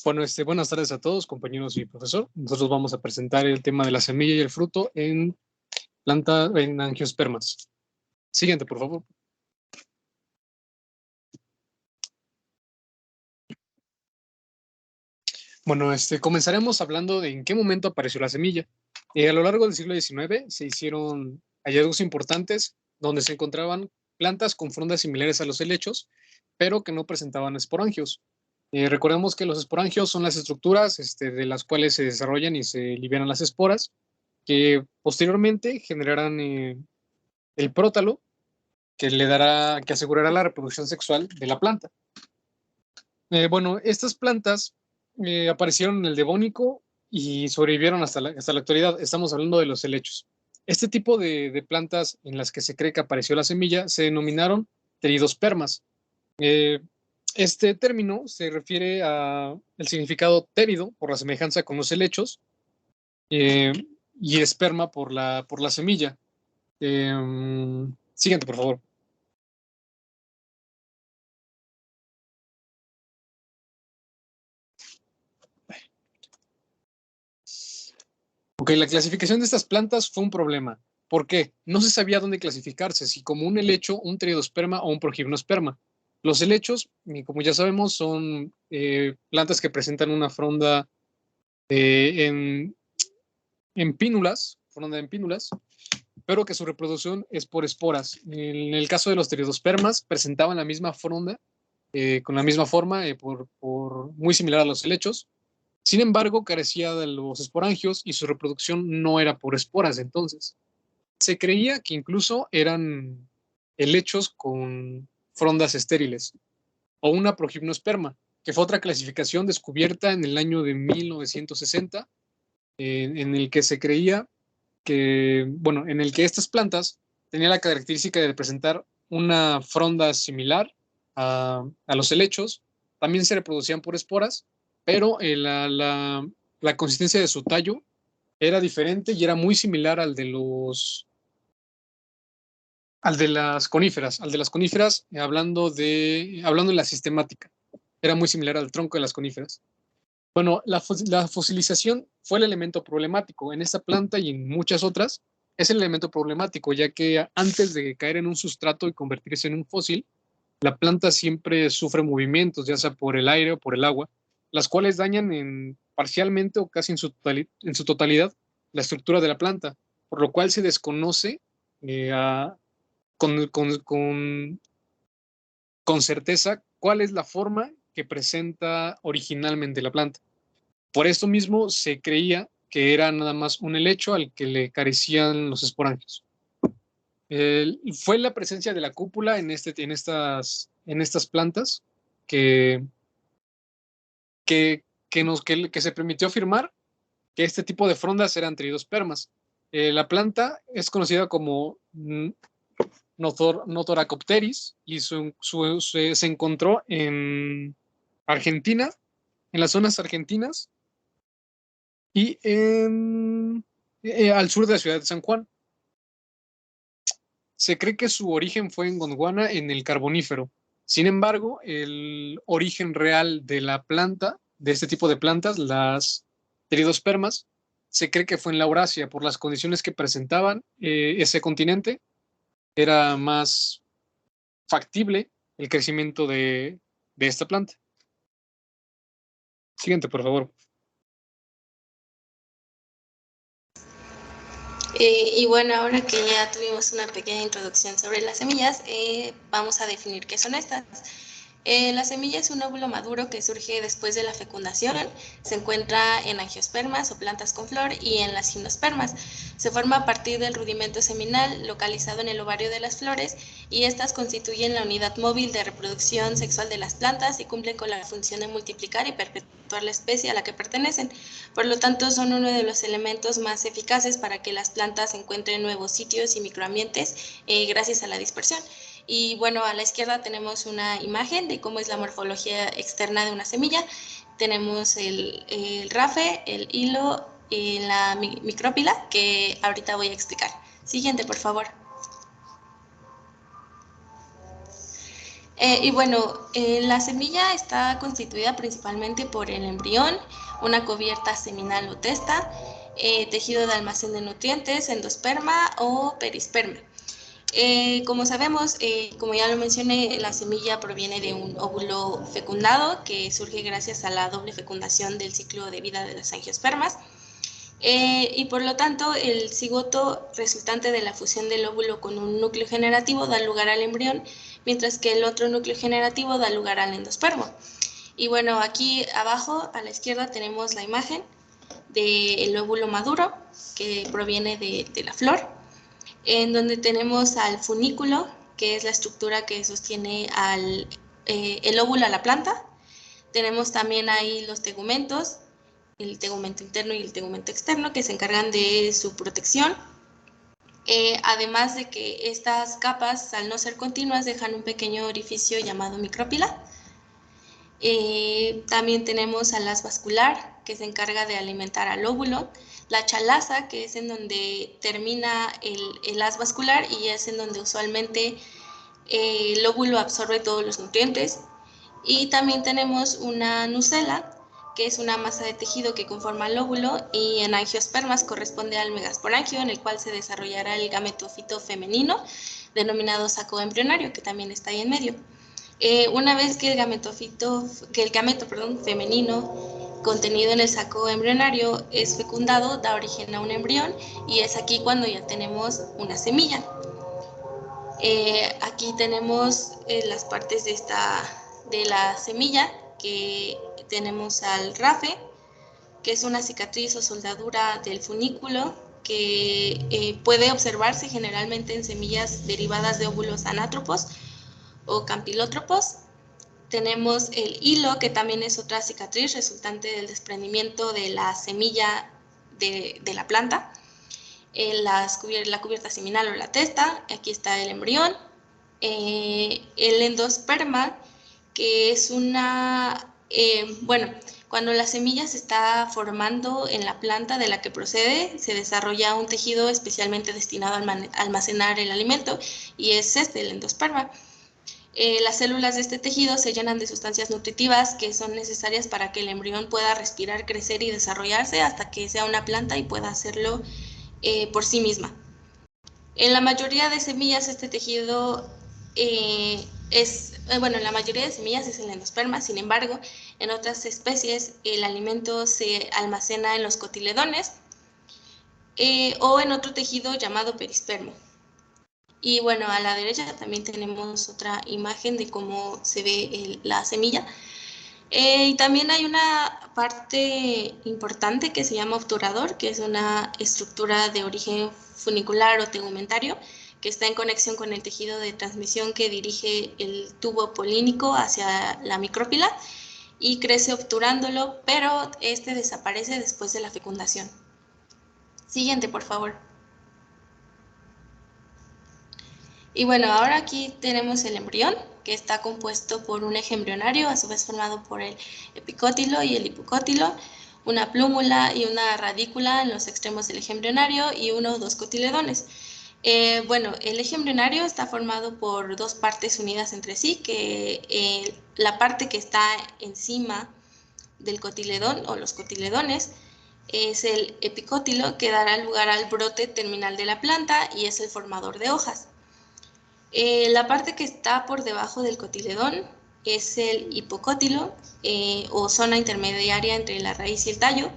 Bueno, buenas tardes a todos, compañeros y profesor. Nosotros vamos a presentar el tema de la semilla y el fruto en angiospermas. Siguiente, por favor. Bueno, comenzaremos hablando de en qué momento apareció la semilla. A lo largo del siglo XIX se hicieron hallazgos importantes donde se encontraban plantas con frondas similares a los helechos, pero que no presentaban esporangios. Recordemos que los esporangios son las estructuras de las cuales se desarrollan y se liberan las esporas, que posteriormente generarán el prótalo, que asegurará la reproducción sexual de la planta. Bueno, estas plantas aparecieron en el Devónico y sobrevivieron hasta la actualidad. Estamos hablando de los helechos. Este tipo de plantas en las que se cree que apareció la semilla se denominaron pteridospermas. Este término se refiere al significado térido por la semejanza con los helechos y esperma por la semilla. Siguiente, por favor. Ok, la clasificación de estas plantas fue un problema. ¿Por qué? No se sabía dónde clasificarse, si como un helecho, un pteridosperma o un progimnosperma. Los helechos, como ya sabemos, son plantas que presentan una fronda en pínulas, pero que su reproducción es por esporas. En el caso de los pteridospermas, presentaban la misma fronda, con la misma forma, muy similar a los helechos. Sin embargo, carecía de los esporangios y su reproducción no era por esporas. Entonces, se creía que incluso eran helechos con frondas estériles o una progimnosperma, que fue otra clasificación descubierta en el año de 1960, en el que se creía en el que estas plantas tenían la característica de presentar una fronda similar a los helechos, también se reproducían por esporas, pero la consistencia de su tallo era diferente y era muy similar al de las coníferas, hablando de la sistemática, era muy similar al tronco de las coníferas. Bueno, la fosilización fue el elemento problemático en esta planta y en muchas otras. Es el elemento problemático, ya que antes de caer en un sustrato y convertirse en un fósil, la planta siempre sufre movimientos, ya sea por el aire o por el agua, las cuales dañan parcialmente o casi en su totalidad la estructura de la planta, por lo cual se desconoce con certeza cuál es la forma que presenta originalmente la planta. Por esto mismo se creía que era nada más un helecho al que le carecían los esporangios. Fue la presencia de la cúpula en estas plantas que se permitió afirmar que este tipo de frondas eran pteridospermas. La planta es conocida como Nothoracopteris y se encontró en Argentina, en las zonas argentinas y al sur de la ciudad de San Juan. Se cree que su origen fue en Gondwana, en el Carbonífero. Sin embargo, el origen real de la planta, de este tipo de plantas, las pteridospermas, se cree que fue en la Eurasia por las condiciones que presentaban ese continente. Era más factible el crecimiento de esta planta. Siguiente, por favor. Y bueno, ahora que ya tuvimos una pequeña introducción sobre las semillas, vamos a definir qué son estas. La semilla es un óvulo maduro que surge después de la fecundación. Se encuentra en angiospermas o plantas con flor y en las gimnospermas. Se forma a partir del rudimento seminal localizado en el ovario de las flores y estas constituyen la unidad móvil de reproducción sexual de las plantas y cumplen con la función de multiplicar y perpetuar la especie a la que pertenecen. Por lo tanto, son uno de los elementos más eficaces para que las plantas encuentren nuevos sitios y microambientes gracias a la dispersión. Y bueno, a la izquierda tenemos una imagen de cómo es la morfología externa de una semilla. Tenemos el rafe, el hilo y la micrópila, que ahorita voy a explicar. Siguiente, por favor. Y bueno, la semilla está constituida principalmente por el embrión, una cubierta seminal o testa, tejido de almacén de nutrientes, endosperma o perisperma. Como sabemos, como ya lo mencioné, la semilla proviene de un óvulo fecundado que surge gracias a la doble fecundación del ciclo de vida de las angiospermas. Y por lo tanto, el cigoto resultante de la fusión del óvulo con un núcleo generativo da lugar al embrión, mientras que el otro núcleo generativo da lugar al endospermo. Y bueno, aquí abajo a la izquierda tenemos la imagen del óvulo maduro que proviene de la flor, en donde tenemos al funículo, que es la estructura que sostiene el óvulo a la planta. Tenemos también ahí los tegumentos, el tegumento interno y el tegumento externo, que se encargan de su protección. Además de que estas capas, al no ser continuas, dejan un pequeño orificio llamado micrópila. También tenemos al haz vascular, que se encarga de alimentar al óvulo, la chalaza, que es en donde termina el haz vascular y es en donde usualmente el óvulo absorbe todos los nutrientes. Y también tenemos una nucela, que es una masa de tejido que conforma el óvulo, y en angiospermas corresponde al megasporangio, en el cual se desarrollará el gametofito femenino, denominado saco embrionario, que también está ahí en medio. Una vez que el gameto femenino contenido en el saco embrionario es fecundado, da origen a un embrión, y es aquí cuando ya tenemos una semilla. Aquí tenemos las partes de la semilla, que tenemos al rafe, que es una cicatriz o soldadura del funículo que puede observarse generalmente en semillas derivadas de óvulos anátropos o campilótropos. Tenemos el hilo, que también es otra cicatriz resultante del desprendimiento de la semilla de la planta. La cubierta seminal o la testa, aquí está el embrión. El endosperma, que es cuando la semilla se está formando en la planta de la que procede, se desarrolla un tejido especialmente destinado a almacenar el alimento, y es el endosperma. Las células de este tejido se llenan de sustancias nutritivas que son necesarias para que el embrión pueda respirar, crecer y desarrollarse hasta que sea una planta y pueda hacerlo por sí misma. En la mayoría de semillas este tejido en la mayoría de semillas es el endosperma. Sin embargo, en otras especies el alimento se almacena en los cotiledones o en otro tejido llamado perispermo. Y bueno, a la derecha también tenemos otra imagen de cómo se ve la semilla. Y también hay una parte importante que se llama obturador, que es una estructura de origen funicular o tegumentario, que está en conexión con el tejido de transmisión que dirige el tubo polínico hacia la micrópila y crece obturándolo, pero este desaparece después de la fecundación. Siguiente, por favor. Y bueno, ahora aquí tenemos el embrión, que está compuesto por un eje embrionario, a su vez formado por el epicótilo y el hipocótilo, una plúmula y una radícula en los extremos del eje embrionario y uno o dos cotiledones. El eje embrionario está formado por dos partes unidas entre sí, que la parte que está encima del cotiledón o los cotiledones es el epicótilo, que dará lugar al brote terminal de la planta y es el formador de hojas. La parte que está por debajo del cotiledón es el hipocótilo o zona intermediaria entre la raíz y el tallo,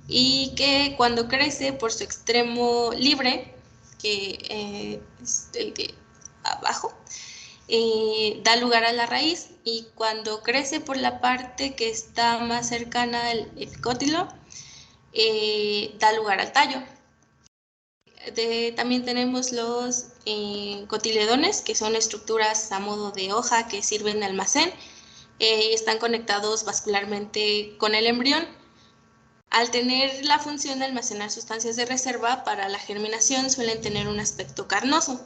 y que cuando crece por su extremo libre, que es el de abajo, da lugar a la raíz, y cuando crece por la parte que está más cercana al epicótilo, da lugar al tallo. También tenemos los cotiledones, que son estructuras a modo de hoja que sirven de almacén y están conectados vascularmente con el embrión. Al tener la función de almacenar sustancias de reserva para la germinación, suelen tener un aspecto carnoso.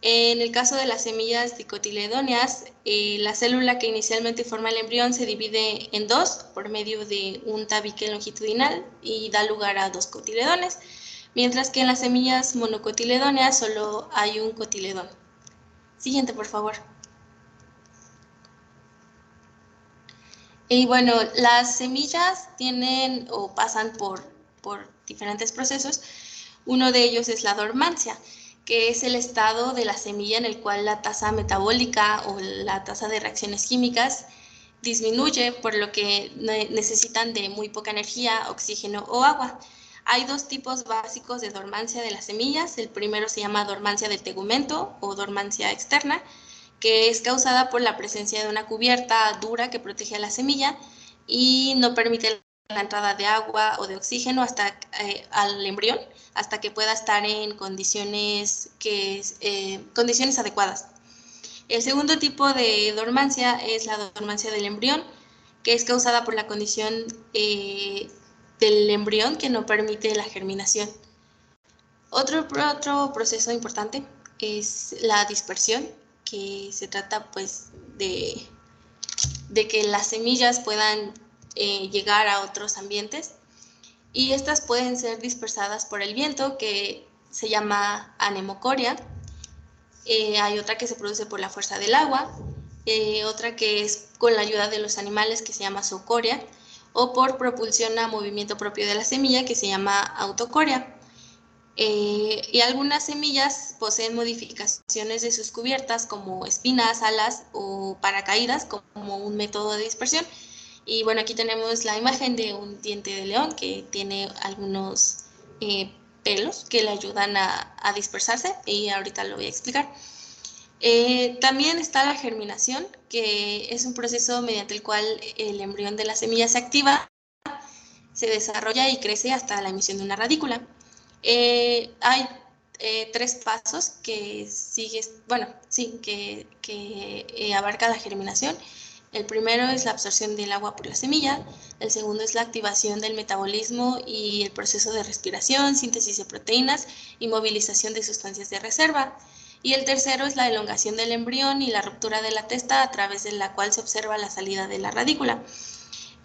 En el caso de las semillas dicotiledóneas, la célula que inicialmente forma el embrión se divide en dos por medio de un tabique longitudinal y da lugar a dos cotiledones, mientras que en las semillas monocotiledóneas solo hay un cotiledón. Siguiente, por favor. Y bueno, las semillas tienen o pasan por diferentes procesos. Uno de ellos es la dormancia, que es el estado de la semilla en el cual la tasa metabólica o la tasa de reacciones químicas disminuye, por lo que necesitan de muy poca energía, oxígeno o agua. Hay dos tipos básicos de dormancia de las semillas. El primero se llama dormancia de tegumento o dormancia externa, que es causada por la presencia de una cubierta dura que protege a la semilla y no permite la entrada de agua o de oxígeno al embrión hasta que pueda estar en condiciones adecuadas. El segundo tipo de dormancia es la dormancia del embrión, que es causada por la condición del embrión que no permite la germinación. Otro proceso importante es la dispersión, que se trata pues de que las semillas puedan llegar a otros ambientes y estas pueden ser dispersadas por el viento, que se llama anemocoria. Hay otra que se produce por la fuerza del agua, otra que es con la ayuda de los animales, que se llama zoocoria, o por propulsión a movimiento propio de la semilla, que se llama autocoria. Y algunas semillas poseen modificaciones de sus cubiertas como espinas, alas o paracaídas como un método de dispersión. Y bueno, aquí tenemos la imagen de un diente de león que tiene algunos pelos que le ayudan a dispersarse, y ahorita lo voy a explicar. También está la germinación, que es un proceso mediante el cual el embrión de la semilla se activa, se desarrolla y crece hasta la emisión de una radícula. Hay tres pasos que abarca la germinación. El primero es la absorción del agua por la semilla, el segundo es la activación del metabolismo y el proceso de respiración, síntesis de proteínas y movilización de sustancias de reserva. Y el tercero es la elongación del embrión y la ruptura de la testa, a través de la cual se observa la salida de la radícula.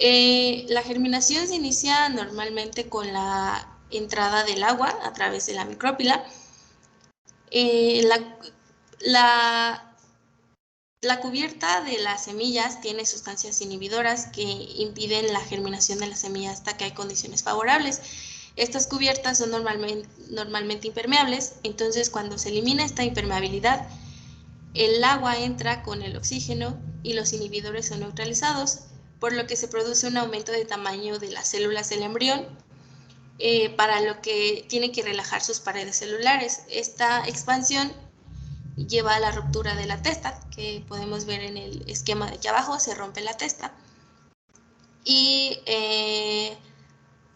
La germinación se inicia normalmente con la entrada del agua a través de la micrópila. La cubierta de las semillas tiene sustancias inhibidoras que impiden la germinación de la semilla hasta que hay condiciones favorables. Estas cubiertas son normalmente impermeables, entonces cuando se elimina esta impermeabilidad, el agua entra con el oxígeno y los inhibidores son neutralizados, por lo que se produce un aumento de tamaño de las células del embrión, para lo que tiene que relajar sus paredes celulares. Esta expansión lleva a la ruptura de la testa, que podemos ver en el esquema de aquí abajo. Se rompe la testa y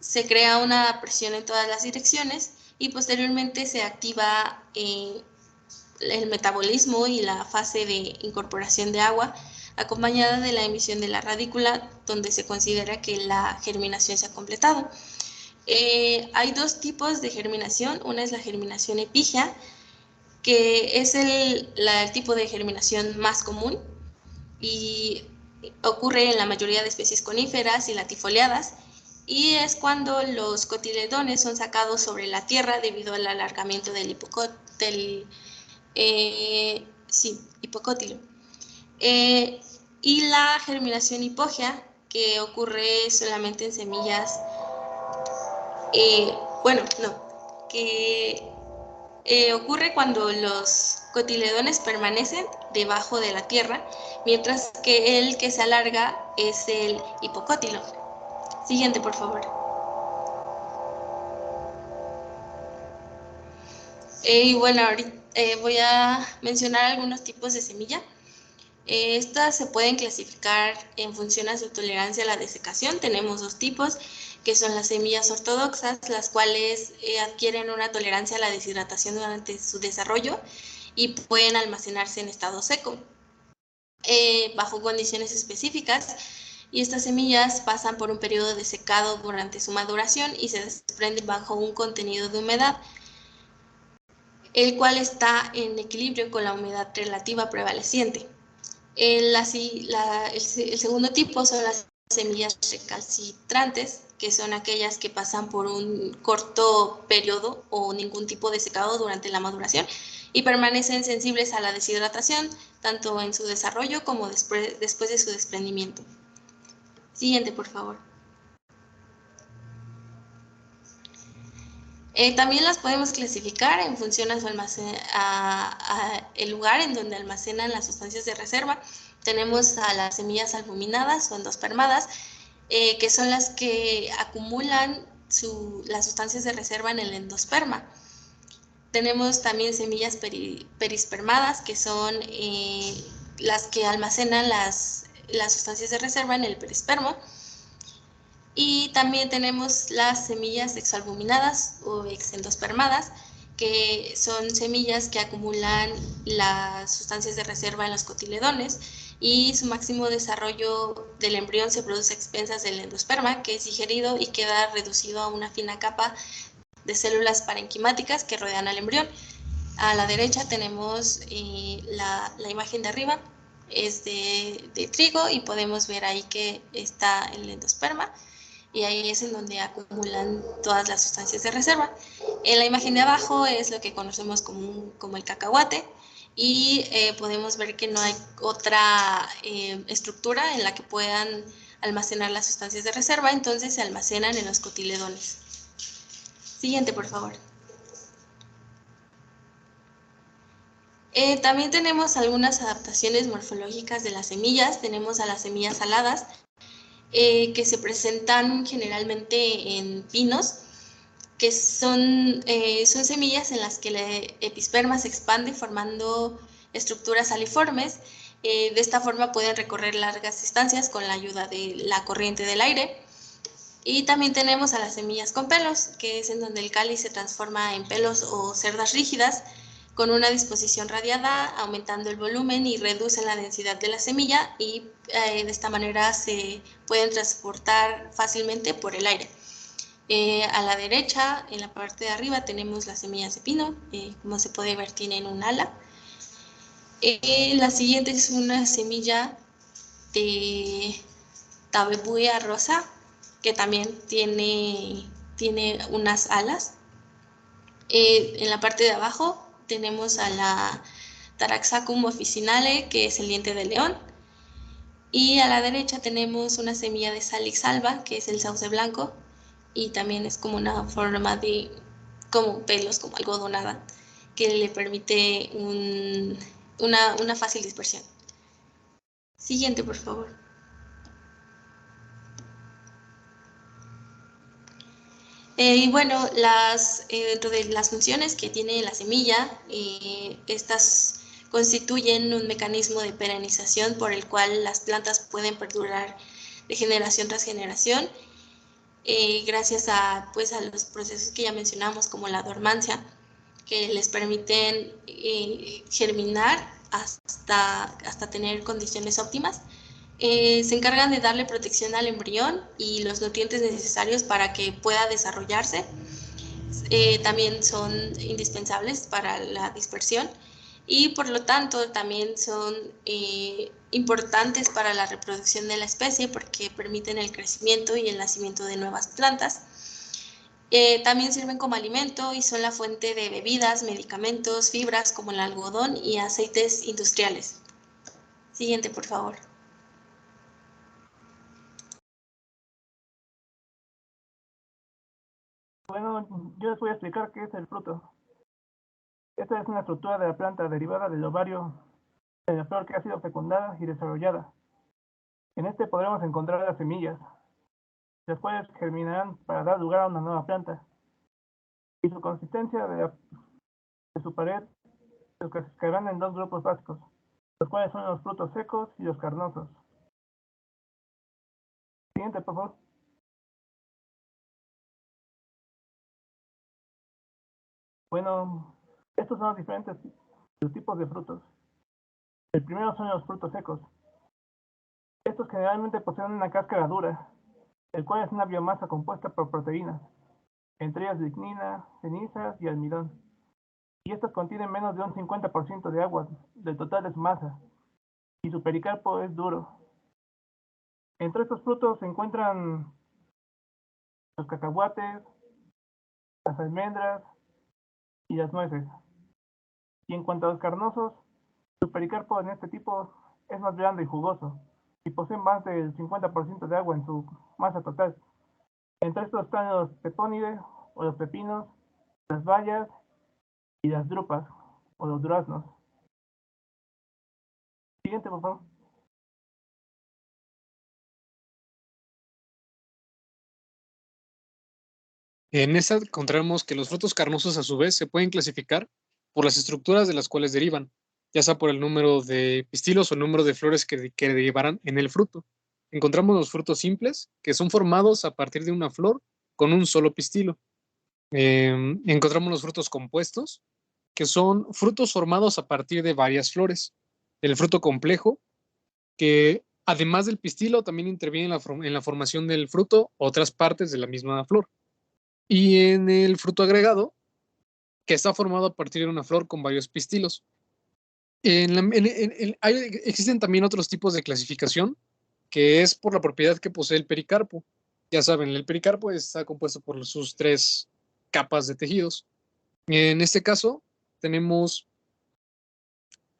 se crea una presión en todas las direcciones, y posteriormente se activa el metabolismo y la fase de incorporación de agua, acompañada de la emisión de la radícula, donde se considera que la germinación se ha completado. Hay dos tipos de germinación. Una es la germinación epígea, que es el tipo de germinación más común y ocurre en la mayoría de especies coníferas y latifoliadas, y es cuando los cotiledones son sacados sobre la tierra debido al alargamiento del hipocótilo. Y la germinación hipógea, que ocurre solamente en semillas, que ocurre cuando los cotiledones permanecen debajo de la tierra, mientras que el que se alarga es el hipocótilo. Siguiente, por favor. Y bueno, ahorita voy a mencionar algunos tipos de semilla. Estas se pueden clasificar en función a su tolerancia a la desecación. Tenemos dos tipos, que son las semillas ortodoxas, las cuales adquieren una tolerancia a la deshidratación durante su desarrollo y pueden almacenarse en estado seco, bajo condiciones específicas. Y estas semillas pasan por un periodo de secado durante su maduración y se desprenden bajo un contenido de humedad, el cual está en equilibrio con la humedad relativa prevaleciente. El segundo tipo son las semillas recalcitrantes, que son aquellas que pasan por un corto periodo o ningún tipo de secado durante la maduración y permanecen sensibles a la deshidratación, tanto en su desarrollo como después de su desprendimiento. Siguiente, por favor. También las podemos clasificar en función a el lugar en donde almacenan las sustancias de reserva. Tenemos a las semillas albuminadas o endospermadas, que son las que acumulan las sustancias de reserva en el endosperma. Tenemos también semillas perispermadas, que son las que almacenan las sustancias de reserva en el perispermo. Y también tenemos las semillas exoalbuminadas o exendospermadas, que son semillas que acumulan las sustancias de reserva en los cotiledones, y su máximo desarrollo del embrión se produce a expensas del endosperma, que es digerido y queda reducido a una fina capa de células parenquimáticas que rodean al embrión. A la derecha tenemos la imagen de arriba, es de trigo, y podemos ver ahí que está el endosperma, y ahí es en donde acumulan todas las sustancias de reserva. En la imagen de abajo es lo que conocemos como el cacahuate, y podemos ver que no hay otra estructura en la que puedan almacenar las sustancias de reserva, entonces se almacenan en los cotiledones. Siguiente, por favor. También tenemos algunas adaptaciones morfológicas de las semillas. Tenemos a las semillas aladas, que se presentan generalmente en pinos, que son semillas en las que el episperma se expande formando estructuras aliformes. De esta forma pueden recorrer largas distancias con la ayuda de la corriente del aire. Y también tenemos a las semillas con pelos, que es en donde el cáliz se transforma en pelos o cerdas rígidas, con una disposición radiada, aumentando el volumen y reducen la densidad de la semilla, y de esta manera se pueden transportar fácilmente por el aire. A la derecha, en la parte de arriba, tenemos las semillas de pino. Como se puede ver, tienen un ala. La siguiente es una semilla de Tabebuia rosa, que también tiene unas alas. En la parte de abajo tenemos a la Taraxacum officinale, que es el diente de león. Y a la derecha tenemos una semilla de Salix alba, que es el sauce blanco, y también es como una forma de como pelos, como algodonada, que le permite una fácil dispersión. Siguiente, por favor. Y bueno, dentro de las funciones que tiene la semilla, estas constituyen un mecanismo de perenización por el cual las plantas pueden perdurar de generación tras generación, gracias a los procesos que ya mencionamos, como la dormancia, que les permiten germinar hasta tener condiciones óptimas. Se encargan de darle protección al embrión y los nutrientes necesarios para que pueda desarrollarse. También son indispensables para la dispersión, y por lo tanto también son importantes para la reproducción de la especie, porque permiten el crecimiento y el nacimiento de nuevas plantas. También sirven como alimento y son la fuente de bebidas, medicamentos, fibras como el algodón y aceites industriales. Siguiente, por favor. Bueno, yo les voy a explicar qué es el fruto. Esta es una estructura de la planta derivada del ovario de la flor que ha sido fecundada y desarrollada. En este podremos encontrar las semillas, las cuales germinarán para dar lugar a una nueva planta. Y su consistencia de su pared se clasificarán en dos grupos básicos, los cuales son los frutos secos y los carnosos. Siguiente, por favor. Bueno, estos son los diferentes tipos de frutos. El primero son los frutos secos. Estos generalmente poseen una cáscara dura, el cual es una biomasa compuesta por proteínas, entre ellas lignina, cenizas y almidón. Y estas contienen menos de un 50% de agua del total de su masa, y su pericarpo es duro. Entre estos frutos se encuentran los cacahuates, las almendras y las nueces. Y en cuanto a los carnosos, su pericarpo en este tipo es más blando y jugoso, y poseen más del 50% de agua en su masa total. Entre estos están los pepónides o los pepinos, las bayas y las drupas o los duraznos. Siguiente, por favor. En esta encontramos que los frutos carnosos a su vez se pueden clasificar por las estructuras de las cuales derivan, ya sea por el número de pistilos o el número de flores que derivarán en el fruto. Encontramos los frutos simples, que son formados a partir de una flor con un solo pistilo. Encontramos los frutos compuestos, que son frutos formados a partir de varias flores. El fruto complejo, que además del pistilo también interviene en la formación del fruto otras partes de la misma flor. Y en el fruto agregado, que está formado a partir de una flor con varios pistilos. Existen también otros tipos de clasificación, que es por la propiedad que posee el pericarpo. Ya saben, el pericarpo está compuesto por sus 3 capas de tejidos. En este caso, tenemos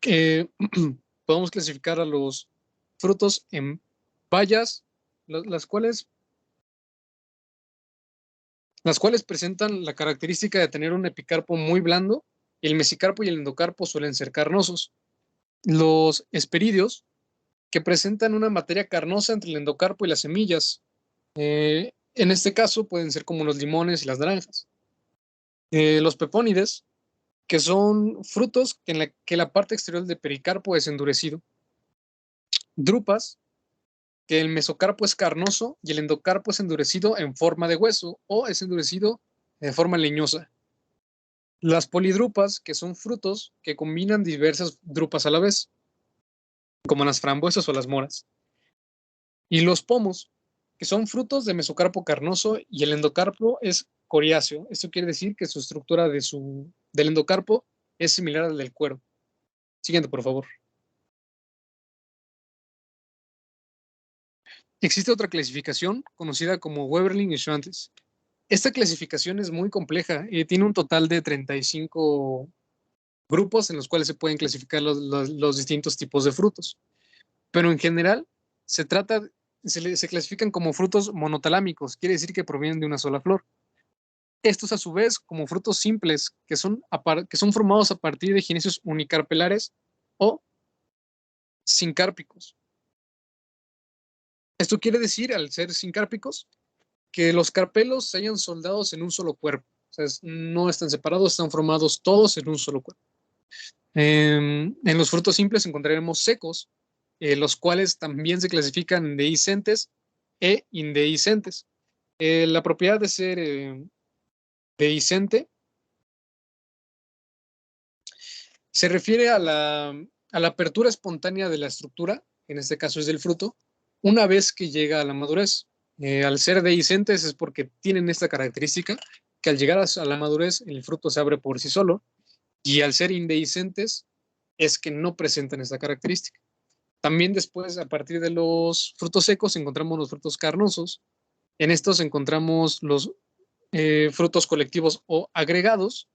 que podemos clasificar a los frutos en bayas, las cuales presentan la característica de tener un epicarpo muy blando, y el mesicarpo y el endocarpo suelen ser carnosos. Los hesperidios, que presentan una materia carnosa entre el endocarpo y las semillas. En este caso pueden ser como los limones y las naranjas. Los pepónides, que son frutos que la parte exterior del pericarpo es endurecido. Drupas, que el mesocarpo es carnoso y el endocarpo es endurecido en forma de hueso o es endurecido de forma leñosa. Las polidrupas, que son frutos que combinan diversas drupas a la vez, como las frambuesas o las moras. Y los pomos, que son frutos de mesocarpo carnoso y el endocarpo es coriáceo. Esto quiere decir que su estructura del endocarpo es similar al del cuero. Siguiente, por favor. Existe otra clasificación conocida como Weberling y Schwantes. Esta clasificación es muy compleja y tiene un total de 35 grupos en los cuales se pueden clasificar los distintos tipos de frutos. Pero en general se clasifican como frutos monotalámicos, quiere decir que provienen de una sola flor. Estos a su vez como frutos simples, que son formados a partir de ginecios unicarpelares o sincárpicos. Esto quiere decir, al ser sincárpicos, que los carpelos se hayan soldados en un solo cuerpo. O sea, no están separados, están formados todos en un solo cuerpo. En los frutos simples encontraremos secos, los cuales también se clasifican dehiscentes e indehiscentes. La propiedad de ser dehiscente se refiere a la apertura espontánea de la estructura, en este caso es del fruto, una vez que llega a la madurez. Al ser dehiscentes es porque tienen esta característica, que al llegar a la madurez el fruto se abre por sí solo, y al ser indehiscentes es que no presentan esta característica. También después, a partir de los frutos secos, encontramos los frutos carnosos. En estos encontramos los frutos colectivos o agregados,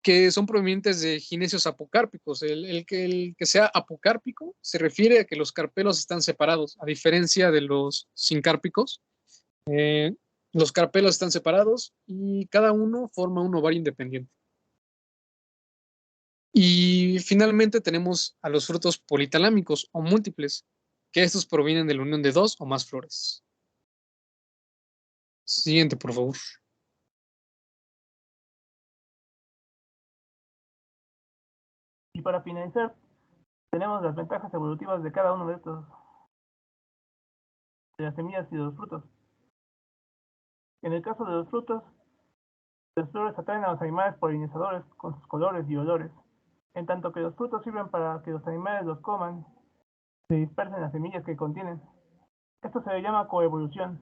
que son provenientes de ginecios apocárpicos. El que sea apocárpico se refiere a que los carpelos están separados, a diferencia de los sincárpicos. Los carpelos están separados y cada uno forma un ovario independiente. Y finalmente tenemos a los frutos politalámicos o múltiples, que estos provienen de la unión de 2 o más flores. Siguiente, por favor. Y para finalizar, tenemos las ventajas evolutivas de cada uno de estos, de las semillas y de los frutos. En el caso de los frutos, las flores atraen a los animales polinizadores con sus colores y olores, en tanto que los frutos sirven para que los animales los coman, se dispersen las semillas que contienen. Esto se le llama coevolución.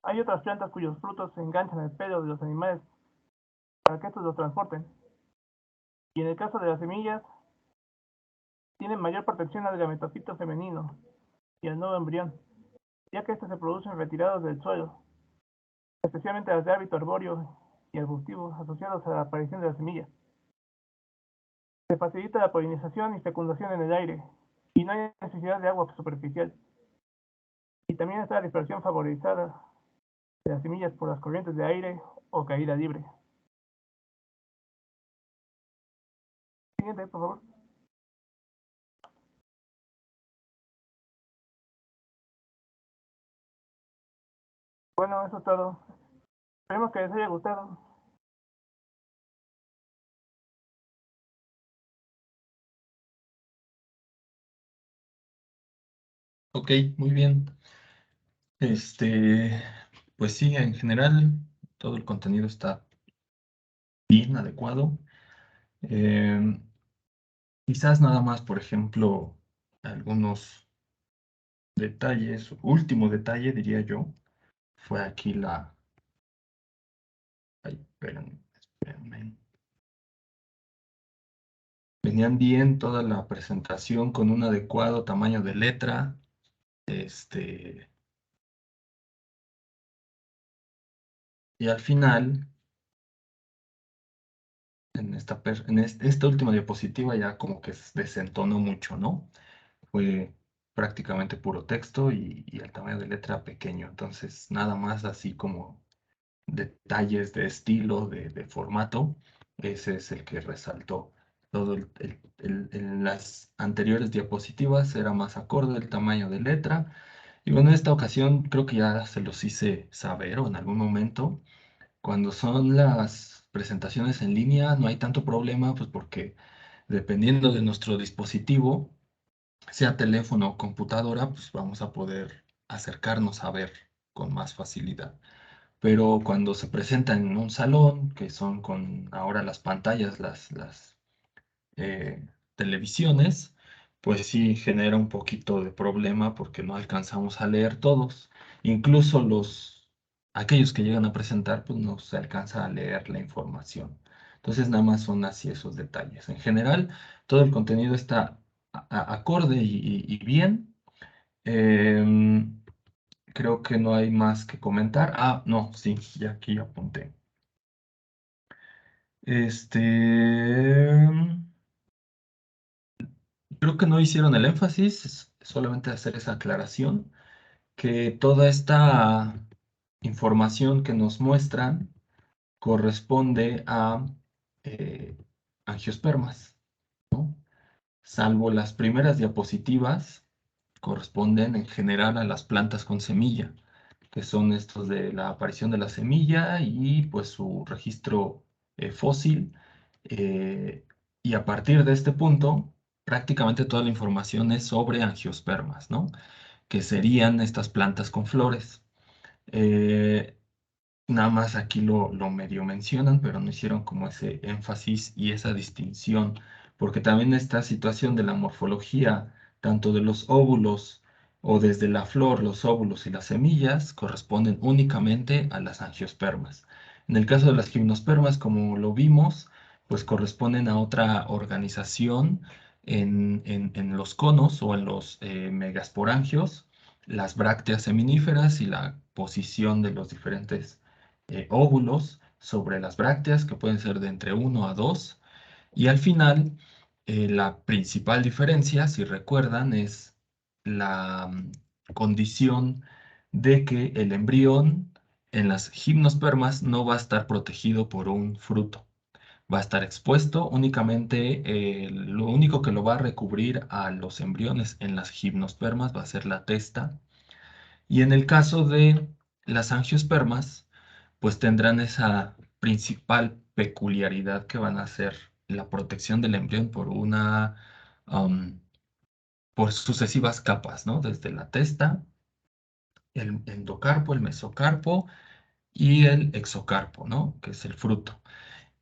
Hay otras plantas cuyos frutos se enganchan el pelo de los animales para que estos los transporten. Y en el caso de las semillas, tienen mayor protección al gametofito femenino y al nuevo embrión, ya que estos se producen retirados del suelo, especialmente las de hábito arbóreo y arbustivo asociados a la aparición de la semilla. Se facilita la polinización y fecundación en el aire, y no hay necesidad de agua superficial. Y también está la dispersión favorizada de las semillas por las corrientes de aire o caída libre. Siguiente, por favor. Bueno, eso es todo. Esperemos que les haya gustado. Ok, muy bien. Pues sí, en general todo el contenido está bien adecuado. Em, Quizás nada más, por ejemplo, algunos detalles. Último detalle, diría yo, fue aquí la... Ay, espérenme. Venían bien toda la presentación con un adecuado tamaño de letra. Y al final, esta última diapositiva ya como que desentonó mucho, ¿no? Fue prácticamente puro texto y el tamaño de letra pequeño. Entonces, nada más así como detalles de estilo, de formato, ese es el que resaltó. Todo en las anteriores diapositivas era más acorde el tamaño de letra. Y bueno, en esta ocasión creo que ya se los hice saber o en algún momento. Cuando son las presentaciones en línea no hay tanto problema, pues porque dependiendo de nuestro dispositivo, sea teléfono o computadora, pues vamos a poder acercarnos a ver con más facilidad. Pero cuando se presenta en un salón, que son con ahora las pantallas, las eh, televisiones, pues sí genera un poquito de problema porque no alcanzamos a leer todos. Incluso aquellos que llegan a presentar, pues no se alcanza a leer la información. Entonces nada más son así esos detalles. En general, todo el contenido está acorde y bien. Em, Creo que no hay más que comentar. Ah, no, sí, ya aquí apunté. Este, Creo que no hicieron el énfasis, solamente hacer esa aclaración, que toda esta información que nos muestran corresponde a eh, angiospermas, ¿no? Salvo las primeras diapositivas, corresponden en general a las plantas con semilla, que son estos de la aparición de la semilla y pues su registro fósil. eh, y a partir de este punto, prácticamente toda la información es sobre angiospermas, ¿no? Que serían estas plantas con flores. Eh, Nada más aquí lo medio mencionan, pero no hicieron como ese énfasis y esa distinción, porque también esta situación de la morfología, tanto de los óvulos o desde la flor, los óvulos y las semillas, corresponden únicamente a las angiospermas. En el caso de las gimnospermas, como lo vimos, pues corresponden a otra organización en los conos o en los megasporangios, las brácteas seminíferas y la posición de los diferentes óvulos sobre las brácteas, que pueden ser de entre 1 a 2. Y al final, la principal diferencia, si recuerdan, es la condición de que el embrión en las gimnospermas no va a estar protegido por un fruto. Va a estar expuesto únicamente, lo único que lo va a recubrir a los embriones en las gimnospermas va a ser la testa. Y en el caso de las angiospermas, pues tendrán esa principal peculiaridad que van a ser la protección del embrión um, por sucesivas capas, ¿no? Desde la testa, el endocarpo, el mesocarpo y el exocarpo, ¿no? Que es el fruto.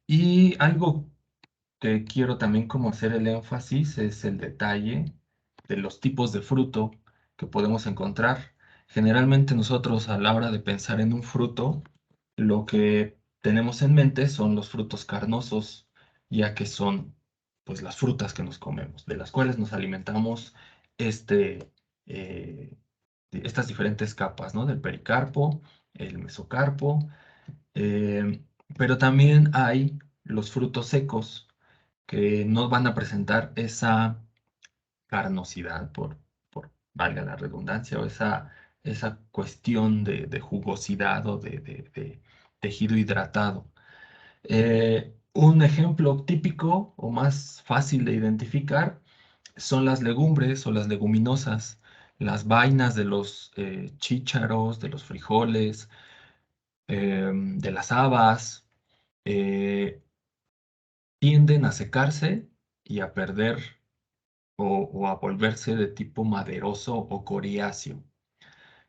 Y algo que quiero también como hacer el énfasis es el detalle de los tipos de fruto que podemos encontrar. Generalmente nosotros a la hora de pensar en un fruto, lo que tenemos en mente son los frutos carnosos, ya que son pues las frutas que nos comemos, de las cuales nos alimentamos este, eh, estas diferentes capas, ¿no? Del pericarpo, el mesocarpo, pero también hay los frutos secos que no van a presentar esa carnosidad, valga la redundancia, o esa cuestión de jugosidad o de tejido hidratado. Un ejemplo típico o más fácil de identificar son las legumbres o las leguminosas, las vainas de los chícharos, de los frijoles, de las habas, tienden a secarse y a perder o a volverse de tipo maderoso o coriáceo.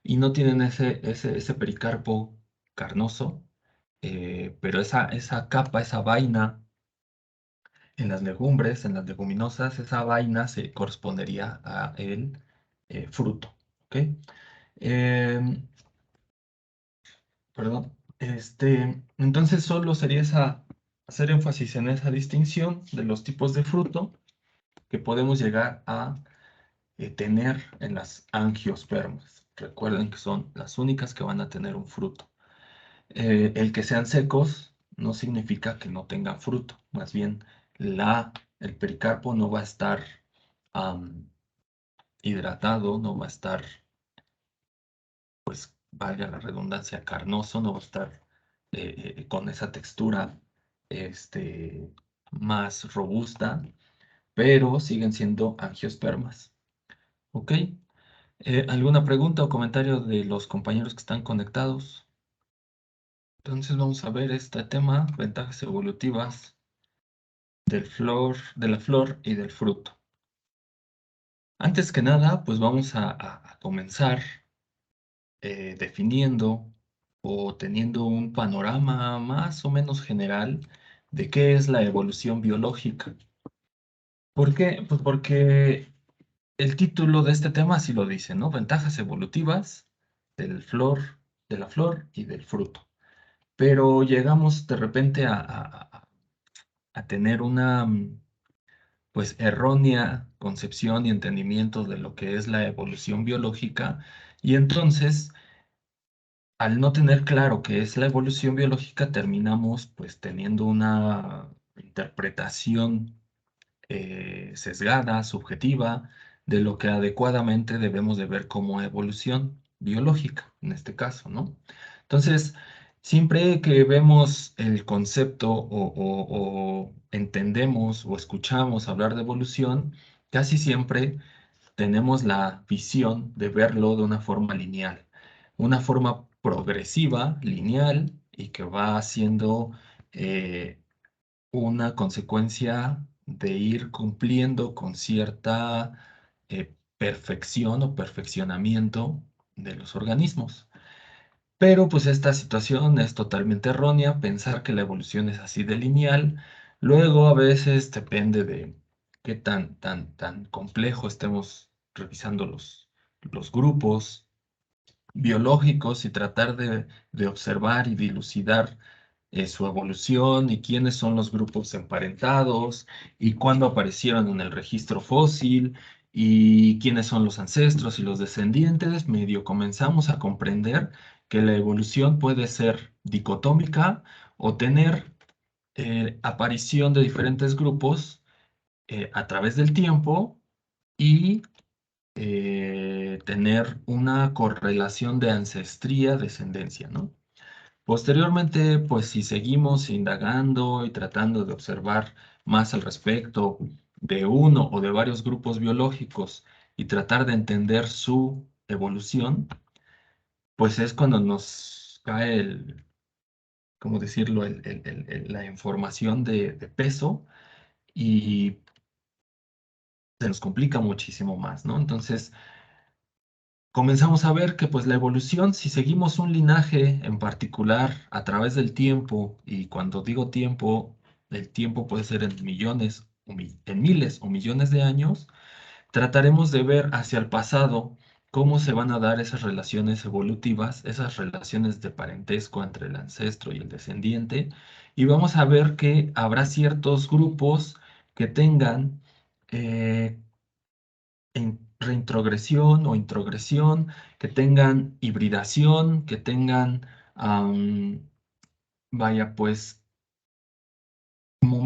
Y no tienen ese pericarpo carnoso, pero esa capa, esa vaina en las legumbres, en las leguminosas, esa vaina se correspondería a el fruto. ¿Ok? Perdón. Entonces solo sería hacer énfasis en esa distinción de los tipos de fruto que podemos llegar a tener en las angiospermas. Recuerden que son las únicas que van a tener un fruto. El que sean secos no significa que no tengan fruto. Más bien, el pericarpo no va a estar hidratado, no va a estar, pues, valga la redundancia, carnoso, no va a estar con esa textura más robusta, pero siguen siendo angiospermas. ¿Ok? ¿Alguna pregunta o comentario de los compañeros que están conectados? Entonces vamos a ver este tema, ventajas evolutivas de la flor y del fruto. Antes que nada, pues vamos a comenzar definiendo o teniendo un panorama más o menos general de qué es la evolución biológica. ¿Por qué? Pues porque el título de este tema así lo dice, ¿no? Ventajas evolutivas de la flor y del fruto. Pero llegamos de repente a tener una pues errónea concepción y entendimiento de lo que es la evolución biológica, y entonces al no tener claro qué es la evolución biológica terminamos pues teniendo una interpretación sesgada, subjetiva, de lo que adecuadamente debemos de ver como evolución biológica, en este caso, ¿no? Entonces, siempre que vemos el concepto o entendemos o escuchamos hablar de evolución, casi siempre tenemos la visión de verlo de una forma lineal, una forma progresiva, lineal, y que va haciendo una consecuencia de ir cumpliendo con cierta perfección o perfeccionamiento de los organismos. Pero pues esta situación es totalmente errónea, pensar que la evolución es así de lineal. Luego a veces depende de qué tan complejo estemos revisando los grupos biológicos y tratar de observar y dilucidar su evolución y quiénes son los grupos emparentados y cuándo aparecieron en el registro fósil y quiénes son los ancestros y los descendientes, medio comenzamos a comprender que la evolución puede ser dicotómica o tener aparición de diferentes grupos a través del tiempo y tener una correlación de ancestría-descendencia, ¿no? Posteriormente, pues si seguimos indagando y tratando de observar más al respecto de uno o de varios grupos biológicos y tratar de entender su evolución, pues es cuando nos cae ¿cómo decirlo?, la información de peso y se nos complica muchísimo más, ¿no? Entonces, comenzamos a ver que pues la evolución, si seguimos un linaje en particular a través del tiempo, y cuando digo tiempo, el tiempo puede ser en millones, en miles o millones de años, trataremos de ver hacia el pasado cómo se van a dar esas relaciones evolutivas, esas relaciones de parentesco entre el ancestro y el descendiente, y vamos a ver que habrá ciertos grupos que tengan reintrogresión o introgresión, que tengan hibridación, que tengan, vaya, pues,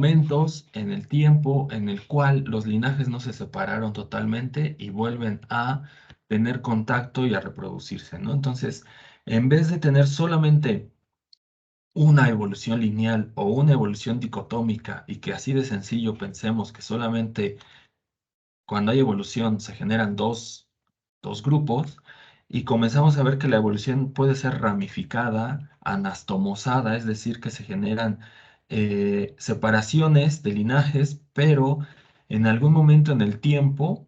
momentos en el tiempo en el cual los linajes no se separaron totalmente y vuelven a tener contacto y a reproducirse, ¿no? Entonces, en vez de tener solamente una evolución lineal o una evolución dicotómica y que así de sencillo pensemos que solamente cuando hay evolución se generan dos grupos y comenzamos a ver que la evolución puede ser ramificada, anastomosada, es decir, que se generan separaciones de linajes, pero en algún momento en el tiempo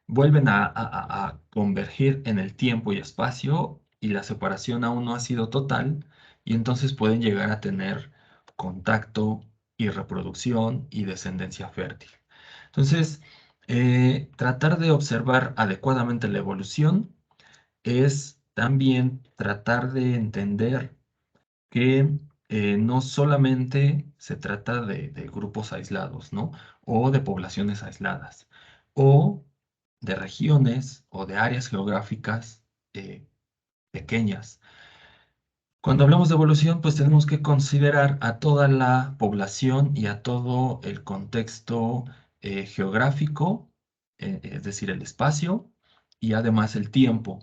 vuelven a convergir en el tiempo y espacio y la separación aún no ha sido total y entonces pueden llegar a tener contacto y reproducción y descendencia fértil. Entonces, tratar de observar adecuadamente la evolución es también tratar de entender que no solamente se trata de grupos aislados, ¿no? O de poblaciones aisladas, o de regiones o de áreas geográficas pequeñas. Cuando hablamos de evolución, pues tenemos que considerar a toda la población y a todo el contexto geográfico, es decir, el espacio y además el tiempo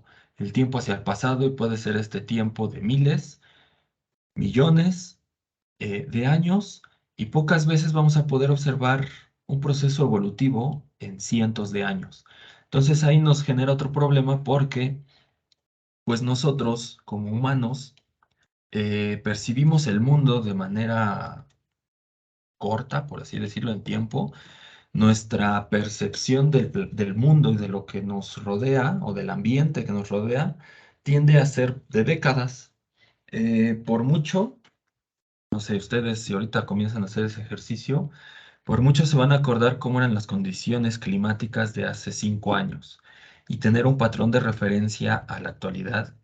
hacia el pasado y puede ser este tiempo de miles, millones de años y pocas veces vamos a poder observar un proceso evolutivo en cientos de años. Entonces ahí nos genera otro problema porque pues nosotros como humanos percibimos el mundo de manera corta, por así decirlo, en tiempo. Nuestra percepción del mundo y de lo que nos rodea o del ambiente que nos rodea tiende a ser de décadas. Por mucho, no sé, ustedes si ahorita comienzan a hacer ese ejercicio, por mucho se van a acordar cómo eran las condiciones climáticas de hace 5 años y tener un patrón de referencia a la actualidad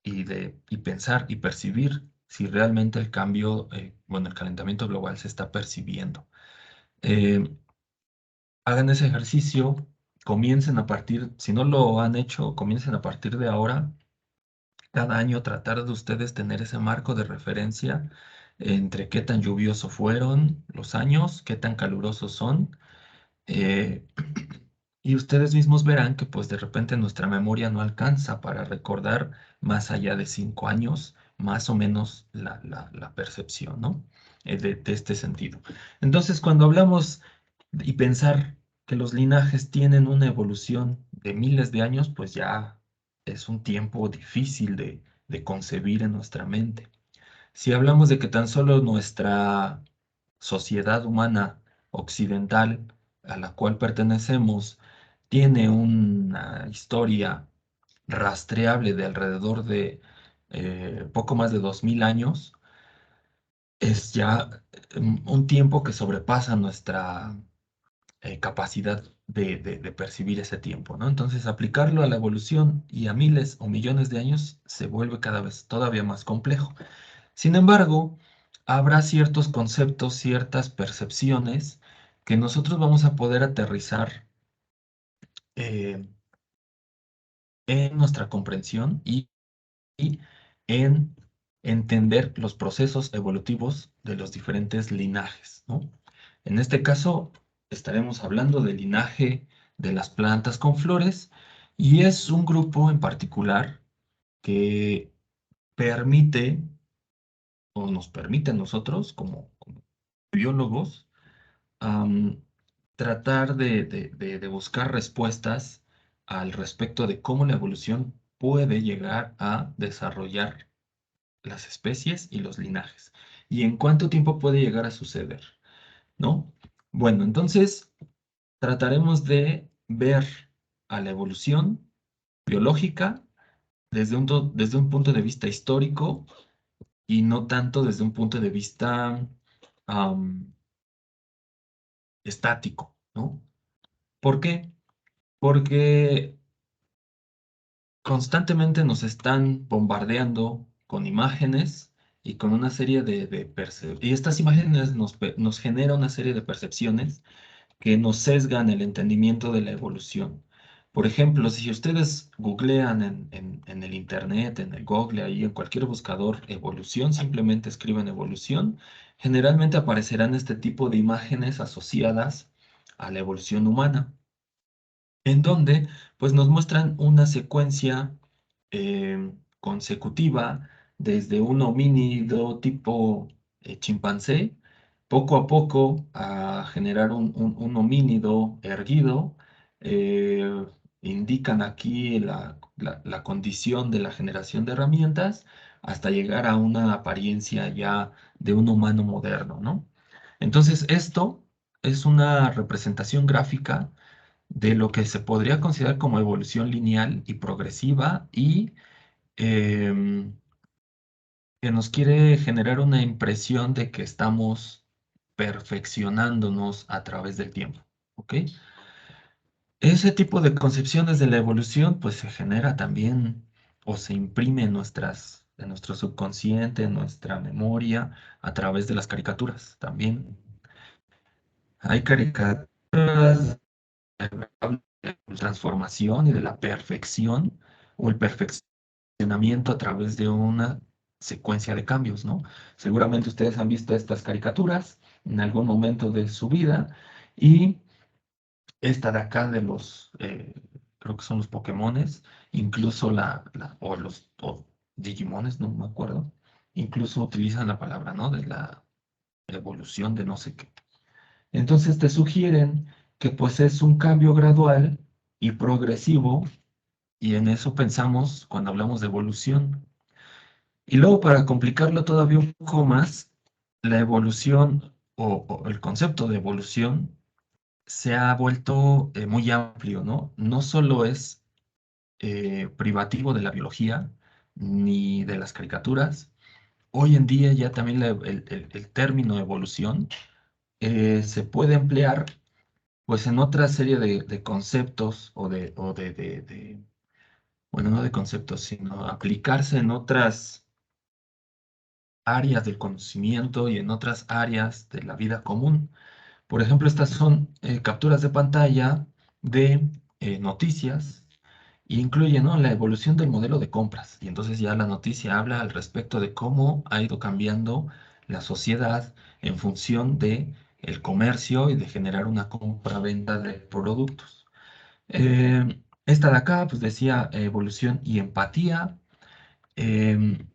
y pensar y percibir si realmente el cambio, bueno, el calentamiento global se está percibiendo. Eh, Hagan ese ejercicio, comiencen a partir, si no lo han hecho, comiencen a partir de ahora, cada año tratar de ustedes tener ese marco de referencia entre qué tan lluvioso fueron los años, qué tan calurosos son. eh, Y ustedes mismos verán que pues de repente nuestra memoria no alcanza para recordar más allá de 5 años, más o menos la percepción, ¿no? De este sentido. Entonces, cuando hablamos y pensar que los linajes tienen una evolución de miles de años, pues ya es un tiempo difícil de concebir en nuestra mente. Si hablamos de que tan solo nuestra sociedad humana occidental a la cual pertenecemos tiene una historia rastreable de alrededor de poco más de 2000 años, es ya un tiempo que sobrepasa nuestra capacidad de percibir ese tiempo, ¿no? Entonces, aplicarlo a la evolución y a miles o millones de años se vuelve cada vez todavía más complejo. Sin embargo, habrá ciertos conceptos, ciertas percepciones que nosotros vamos a poder aterrizar eh, en nuestra comprensión y en entender los procesos evolutivos de los diferentes linajes, ¿no? En este caso, estaremos hablando del linaje de las plantas con flores y es un grupo en particular que permite o nos permite a nosotros como biólogos am, tratar de buscar respuestas al respecto de cómo la evolución puede llegar a desarrollar las especies y los linajes y en cuánto tiempo puede llegar a suceder, ¿no? Bueno, entonces trataremos de ver a la evolución biológica desde un punto de vista histórico y no tanto desde un punto de vista am, estático, ¿no? ¿Por qué? Porque constantemente nos están bombardeando con imágenes y con una serie y estas imágenes nos generan una serie de percepciones que nos sesgan el entendimiento de la evolución. Por ejemplo, si ustedes googlean en el internet, en el Google, ahí en cualquier buscador evolución, simplemente escriben evolución, generalmente aparecerán este tipo de imágenes asociadas a la evolución humana, en donde pues nos muestran una secuencia consecutiva desde un homínido tipo chimpancé, poco a poco a generar un homínido erguido. eh, Indican aquí la condición de la generación de herramientas hasta llegar a una apariencia ya de un humano moderno, ¿no? Entonces, esto es una representación gráfica de lo que se podría considerar como evolución lineal y progresiva y em, que nos quiere generar una impresión de que estamos perfeccionándonos a través del tiempo. ¿Ok? Ese tipo de concepciones de la evolución pues se genera también o se imprime en nuestro subconsciente, en nuestra memoria, a través de las caricaturas. También hay caricaturas habla de la transformación y de la perfección o el perfeccionamiento a través de una secuencia de cambios, ¿no? Seguramente ustedes han visto estas caricaturas en algún momento de su vida y esta de acá de creo que son los Pokémones, incluso o los Digimones, no me acuerdo, incluso utilizan la palabra, ¿no? De la evolución de no sé qué. Entonces te sugieren que pues es un cambio gradual y progresivo, y en eso pensamos cuando hablamos de evolución. Y luego para complicarlo todavía un poco más, la evolución o el concepto de evolución se ha vuelto muy amplio, ¿no? No solo es privativo de la biología ni de las caricaturas. Hoy en día ya también el término evolución se puede emplear pues en otra serie de conceptos bueno, no de conceptos, sino aplicarse en otras áreas del conocimiento y en otras áreas de la vida común. Por ejemplo, estas son capturas de pantalla de noticias e incluyen, ¿no?, la evolución del modelo de compras. Y entonces ya la noticia habla al respecto de cómo ha ido cambiando la sociedad en función de el comercio y de generar una compra-venta de productos. Esta de acá, pues decía evolución y empatía. Em,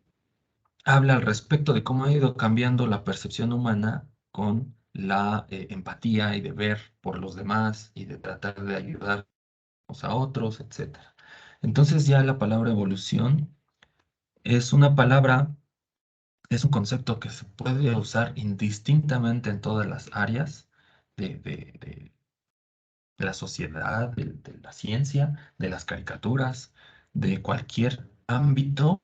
Habla al respecto de cómo ha ido cambiando la percepción humana con la empatía y de ver por los demás y de tratar de ayudarnos a otros, etcétera. Entonces ya la palabra evolución es una palabra, es un concepto que se puede usar indistintamente en todas las áreas de la sociedad, de la ciencia, de las caricaturas, de cualquier ámbito.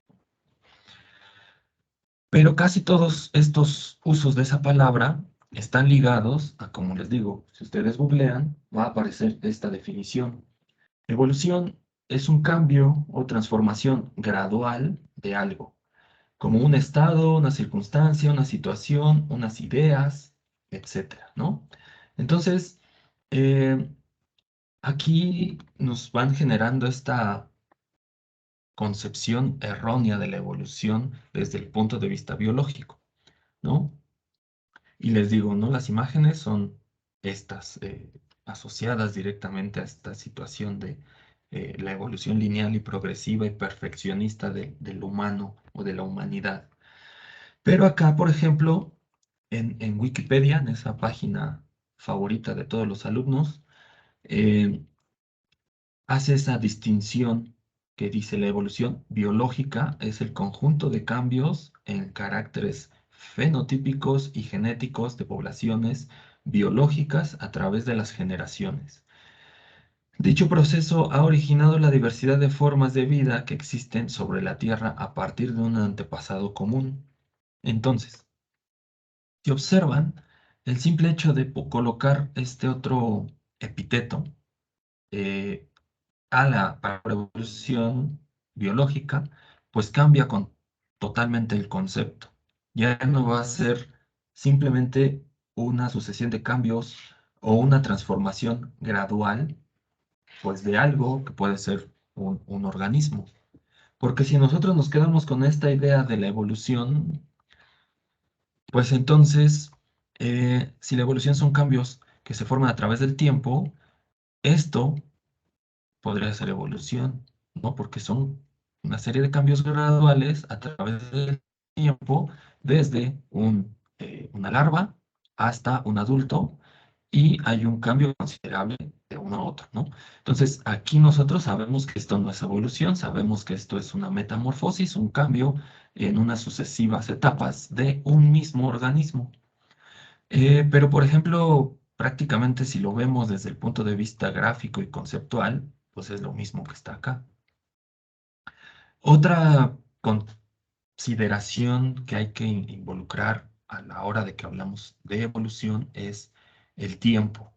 Pero casi todos estos usos de esa palabra están ligados a, como les digo, si ustedes googlean, va a aparecer esta definición. Evolución es un cambio o transformación gradual de algo, como un estado, una circunstancia, una situación, unas ideas, etcétera, ¿no? Entonces, eh, aquí nos van generando esta concepción errónea de la evolución desde el punto de vista biológico, ¿no? Y les digo, ¿no? Las imágenes son estas, asociadas directamente a esta situación de la evolución lineal y progresiva y perfeccionista del humano o de la humanidad. Pero acá, por ejemplo, en Wikipedia, en esa página favorita de todos los alumnos, eh, hace esa distinción que dice la evolución biológica es el conjunto de cambios en caracteres fenotípicos y genéticos de poblaciones biológicas a través de las generaciones. Dicho proceso ha originado la diversidad de formas de vida que existen sobre la Tierra a partir de un antepasado común. Entonces, si observan, el simple hecho de colocar este otro epíteto eh, a la para evolución biológica, pues cambia totalmente el concepto. Ya no va a ser simplemente una sucesión de cambios o una transformación gradual pues de algo que puede ser un organismo. Porque si nosotros nos quedamos con esta idea de la evolución, pues entonces, si la evolución son cambios que se forman a través del tiempo, esto podría ser evolución, ¿no? Porque son una serie de cambios graduales a través del tiempo, desde una larva hasta un adulto, y hay un cambio considerable de uno a otro, ¿no? Entonces, aquí nosotros sabemos que esto no es evolución, sabemos que esto es una metamorfosis, un cambio en unas sucesivas etapas de un mismo organismo. Pero, por ejemplo, prácticamente si lo vemos desde el punto de vista gráfico y conceptual, pues es lo mismo que está acá. Otra consideración que hay que involucrar a la hora de que hablamos de evolución es el tiempo.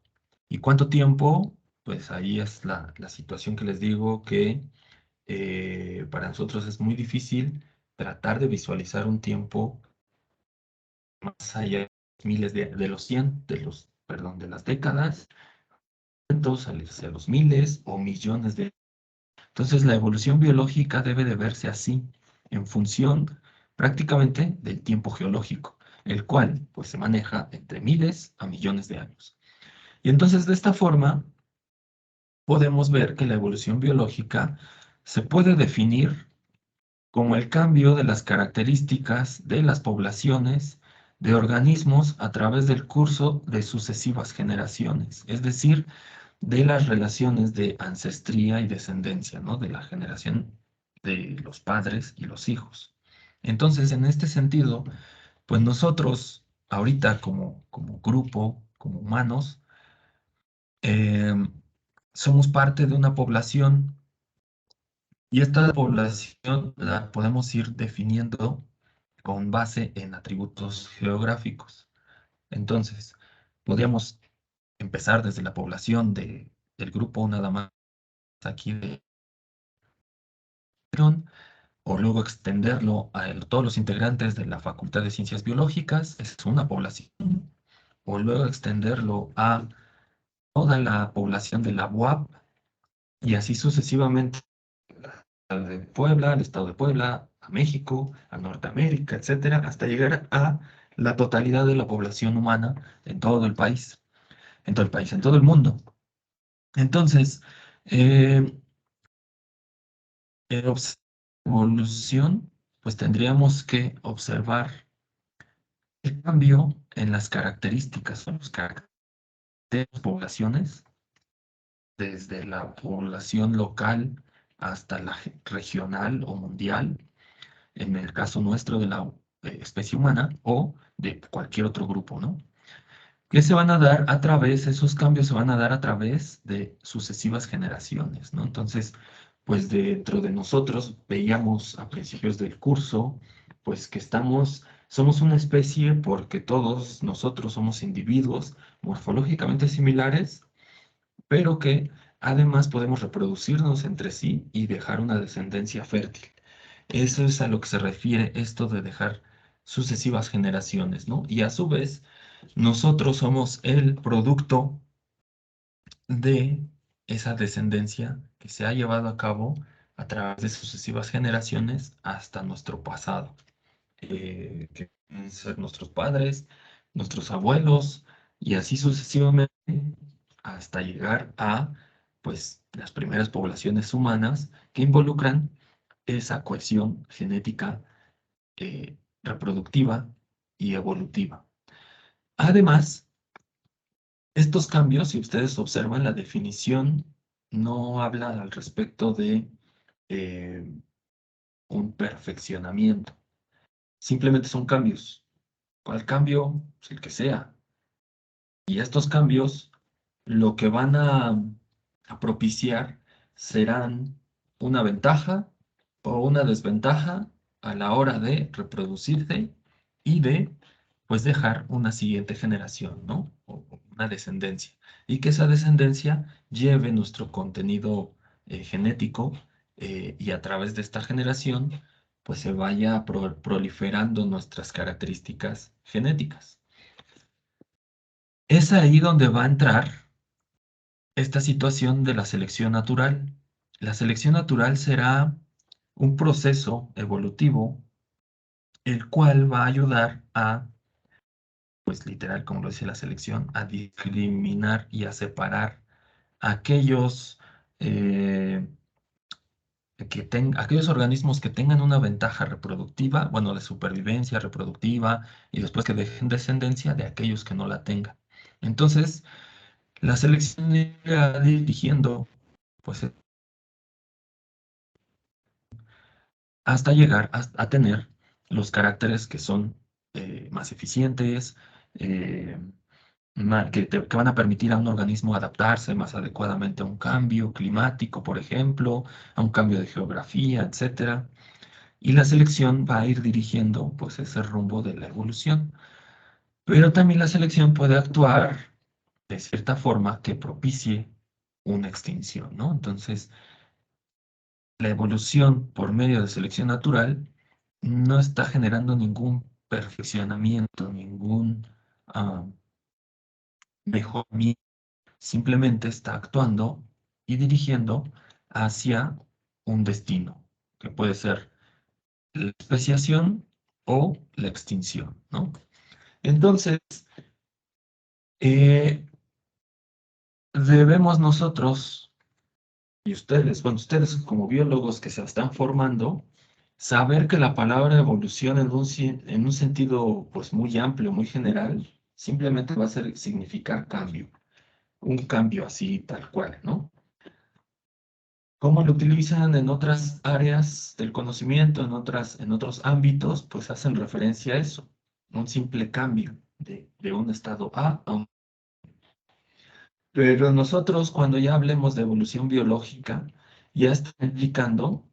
¿Y cuánto tiempo? Pues ahí es la situación que les digo que para nosotros es muy difícil tratar de visualizar un tiempo más allá de miles de los perdón, de las décadas, salirse a los miles o millones de. Entonces, la evolución biológica debe de verse así, en función prácticamente del tiempo geológico, el cual pues se maneja entre miles a millones de años. Y entonces, de esta forma, podemos ver que la evolución biológica se puede definir como el cambio de las características de las poblaciones de organismos a través del curso de sucesivas generaciones, es decir, de las relaciones de ancestría y descendencia, ¿no? De la generación de los padres y los hijos. Entonces, en este sentido, pues nosotros, ahorita como grupo, como humanos, eh, somos parte de una población y esta población la podemos ir definiendo con base en atributos geográficos. Entonces, podríamos empezar desde la población del grupo nada más aquí de o luego extenderlo a todos los integrantes de la Facultad de Ciencias Biológicas, es una población, o luego extenderlo a toda la población de la UAP y así sucesivamente de Puebla, al estado de Puebla, a México, a Norteamérica, etcétera, hasta llegar a la totalidad de la población humana en todo el país, en todo el mundo. Entonces, eh, en evolución, pues tendríamos que observar el cambio en las características o los caracteres de las poblaciones, desde la población local hasta la regional o mundial, en el caso nuestro de la especie humana o de cualquier otro grupo, ¿no? Que se van a dar a través, esos cambios se van a dar a través de sucesivas generaciones, ¿no? Entonces, pues dentro de nosotros veíamos a principios del curso, pues que somos una especie porque todos nosotros somos individuos morfológicamente similares, pero que además podemos reproducirnos entre sí y dejar una descendencia fértil. Eso es a lo que se refiere esto de dejar sucesivas generaciones, ¿no? Y a su vez, nosotros somos el producto de esa descendencia que se ha llevado a cabo a través de sucesivas generaciones hasta nuestro pasado, que pueden ser nuestros padres, nuestros abuelos, y así sucesivamente hasta llegar a, pues, las primeras poblaciones humanas que involucran esa cohesión genética reproductiva y evolutiva. Además, estos cambios, si ustedes observan la definición, no habla al respecto de eh, un perfeccionamiento. Simplemente son cambios. ¿Cuál cambio? Pues el que sea. Y estos cambios lo que van a propiciar serán una ventaja o una desventaja a la hora de reproducirse y de, pues, dejar una siguiente generación, ¿no? O una descendencia. Y que esa descendencia lleve nuestro contenido genético y a través de esta generación, pues se vaya proliferando nuestras características genéticas. Es ahí donde va a entrar esta situación de la selección natural. La selección natural será un proceso evolutivo el cual va a ayudar a, pues literal, como lo dice la selección, a discriminar y a separar aquellos, eh, aquellos organismos que tengan una ventaja reproductiva, bueno, de supervivencia reproductiva y después que dejen descendencia de aquellos que no la tengan. Entonces, la selección irá dirigiendo, pues, hasta llegar a tener los caracteres que son más eficientes, eh, que van a permitir a un organismo adaptarse más adecuadamente a un cambio climático, por ejemplo, a un cambio de geografía, etcétera. Y la selección va a ir dirigiendo pues ese rumbo de la evolución. Pero también la selección puede actuar de cierta forma que propicie una extinción, ¿no? Entonces, la evolución por medio de selección natural no está generando ningún perfeccionamiento, ningún ah, mejoramiento, simplemente está actuando y dirigiendo hacia un destino, que puede ser la especiación o la extinción, ¿no? Entonces, eh, debemos nosotros y ustedes, bueno, ustedes como biólogos que se están formando, saber que la palabra evolución en un sentido pues muy amplio, muy general, simplemente va a significar cambio, un cambio así tal cual, ¿no? Cómo lo utilizan en otras áreas del conocimiento, en otros ámbitos, pues hacen referencia a eso, un simple cambio de un estado A un. Pero nosotros cuando ya hablemos de evolución biológica, ya está implicando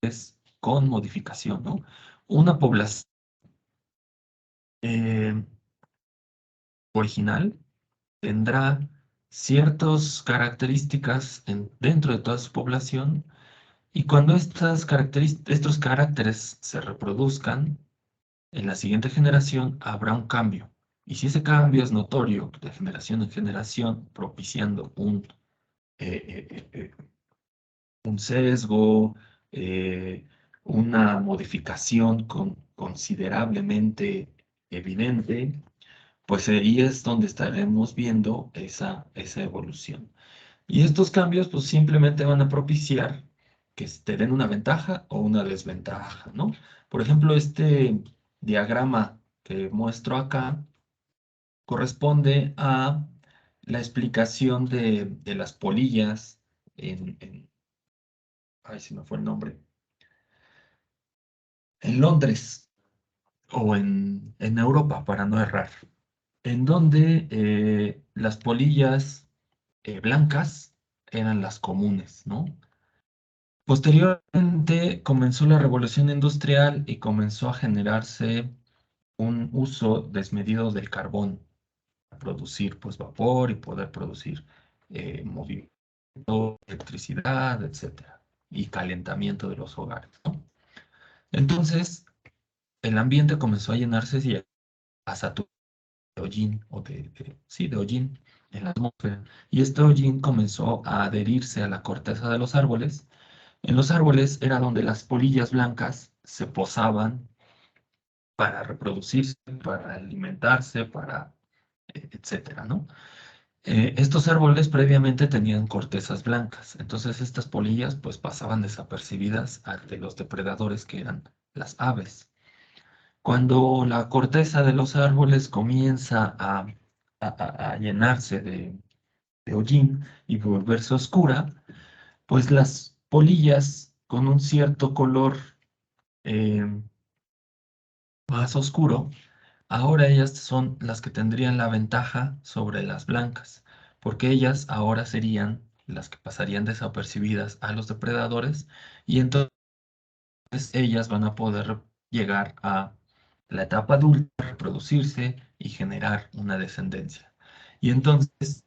es con modificación, ¿no? Una población eh, original tendrá ciertas características dentro de toda su población y cuando estos caracteres se reproduzcan en la siguiente generación habrá un cambio. Y si ese cambio es notorio de generación en generación, propiciando eh, eh, eh, un sesgo, eh, una modificación considerablemente evidente, pues ahí es donde estaremos viendo esa evolución. Y estos cambios pues simplemente van a propiciar que te den una ventaja o una desventaja, ¿no? Por ejemplo, este diagrama que muestro acá corresponde a la explicación de las polillas ay, se me fue el nombre, en Londres o en Europa, para no errar, en donde las polillas blancas eran las comunes, ¿no? Posteriormente comenzó la revolución industrial y comenzó a generarse un uso desmedido del carbón, a producir pues vapor y poder producir movimiento, electricidad, etcétera, y calentamiento de los hogares, ¿no? Entonces, el ambiente comenzó a llenarse y a saturar de hollín, sí, de hollín en la atmósfera. Y este hollín comenzó a adherirse a la corteza de los árboles. En los árboles era donde las polillas blancas se posaban para reproducirse, para alimentarse, etcétera, ¿no? Estos árboles previamente tenían cortezas blancas, entonces estas polillas pues pasaban desapercibidas ante los depredadores que eran las aves. Cuando la corteza de los árboles comienza a llenarse de hollín y volverse oscura, pues las polillas con un cierto color eh, más oscuro, ahora ellas son las que tendrían la ventaja sobre las blancas, porque ellas ahora serían las que pasarían desapercibidas a los depredadores y entonces ellas van a poder llegar a la etapa adulta, reproducirse y generar una descendencia. Y entonces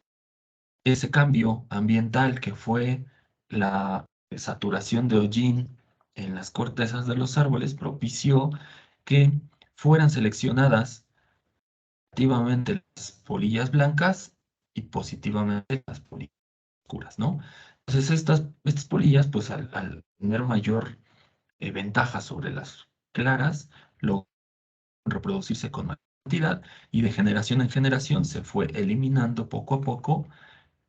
ese cambio ambiental que fue la saturación de hollín en las cortezas de los árboles propició que fueran seleccionadas negativamente las polillas blancas y positivamente las polillas oscuras, ¿no? Entonces estas polillas, pues al tener mayor ventaja sobre las claras, logran reproducirse con mayor cantidad y de generación en generación se fue eliminando poco a poco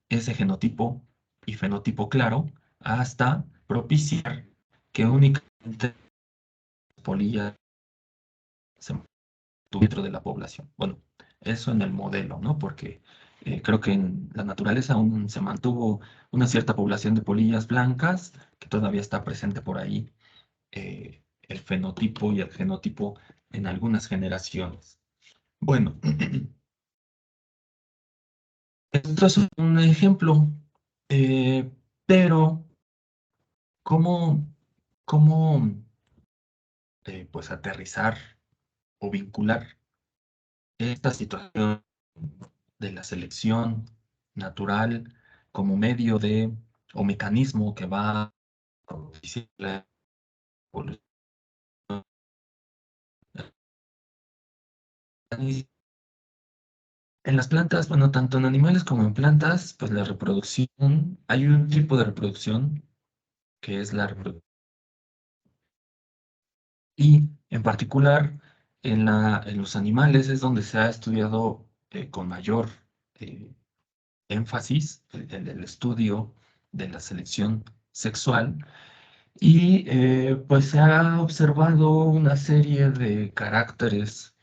ese genotipo y fenotipo claro hasta propiciar que únicamente las polillas se dentro de la población. Bueno, eso en el modelo, ¿no? Porque creo que en la naturaleza aún se mantuvo una cierta población de polillas blancas que todavía está presente por ahí, el fenotipo y el genotipo en algunas generaciones. Bueno, esto es un ejemplo, pero ¿cómo, cómo pues aterrizar o vincular esta situación de la selección natural como medio de o mecanismo que va a propiciar la evolución? En las plantas, bueno, tanto en animales como en plantas, pues la reproducción, hay un tipo de reproducción que es la reproducción. Y en particular en los animales es donde se ha estudiado con mayor eh, énfasis el estudio de la selección sexual. Y pues se ha observado una serie de caracteres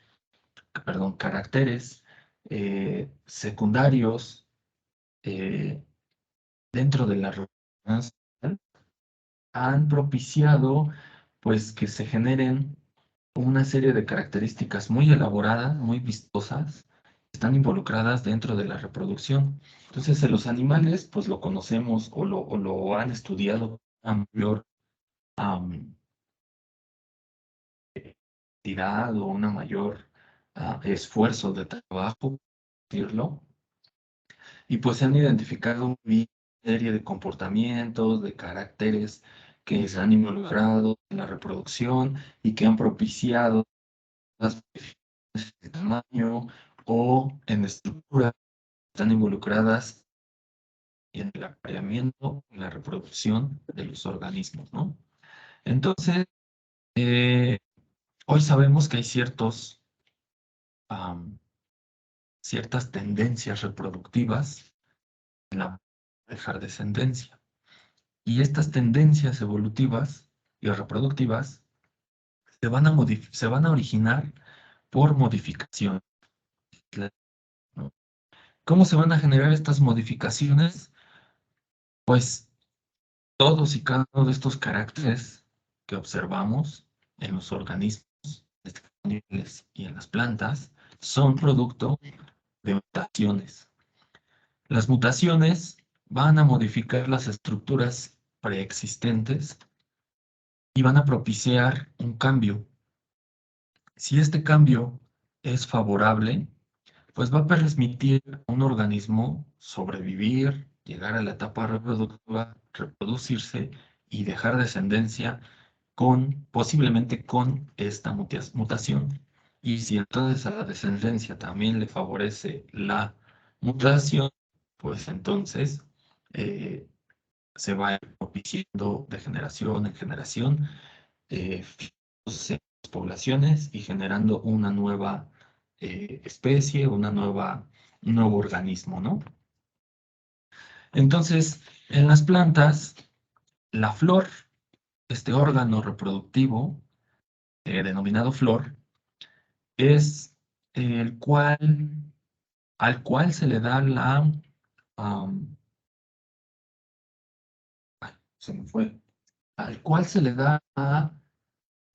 secundarios eh, dentro de la reproducción sexual, han propiciado pues que se generen una serie de características muy elaboradas, muy vistosas, que están involucradas dentro de la reproducción. Entonces, en los animales, pues lo conocemos o lo han estudiado a mayor am, cantidad o una mayor esfuerzo de trabajo, decirlo, y pues se han identificado una serie de comportamientos, de caracteres que se han involucrado en la reproducción y que han propiciado las modificaciones de tamaño o en estructura que están involucradas en el apareamiento, en la reproducción de los organismos, ¿no? Entonces, eh, hoy sabemos que hay am, ciertas tendencias reproductivas en la dejar descendencia. Y estas tendencias evolutivas y reproductivas se van a originar por modificación, ¿no? ¿Cómo se van a generar estas modificaciones? Pues todos y cada uno de estos caracteres que observamos en los organismos animales y en las plantas son producto de mutaciones. Las mutaciones van a modificar las estructuras preexistentes y van a propiciar un cambio. Si este cambio es favorable, pues va a permitir a un organismo sobrevivir, llegar a la etapa reproductiva, reproducirse y dejar descendencia posiblemente con esta mutación. Y si entonces a la descendencia también le favorece la mutación, pues entonces eh, se va propiciando de generación en generación eh, poblaciones y generando una nueva especie, un nuevo organismo, ¿no? Entonces, en las plantas, la flor, este órgano reproductivo, denominado flor, es al cual se le da am, se me fue, al cual se le da la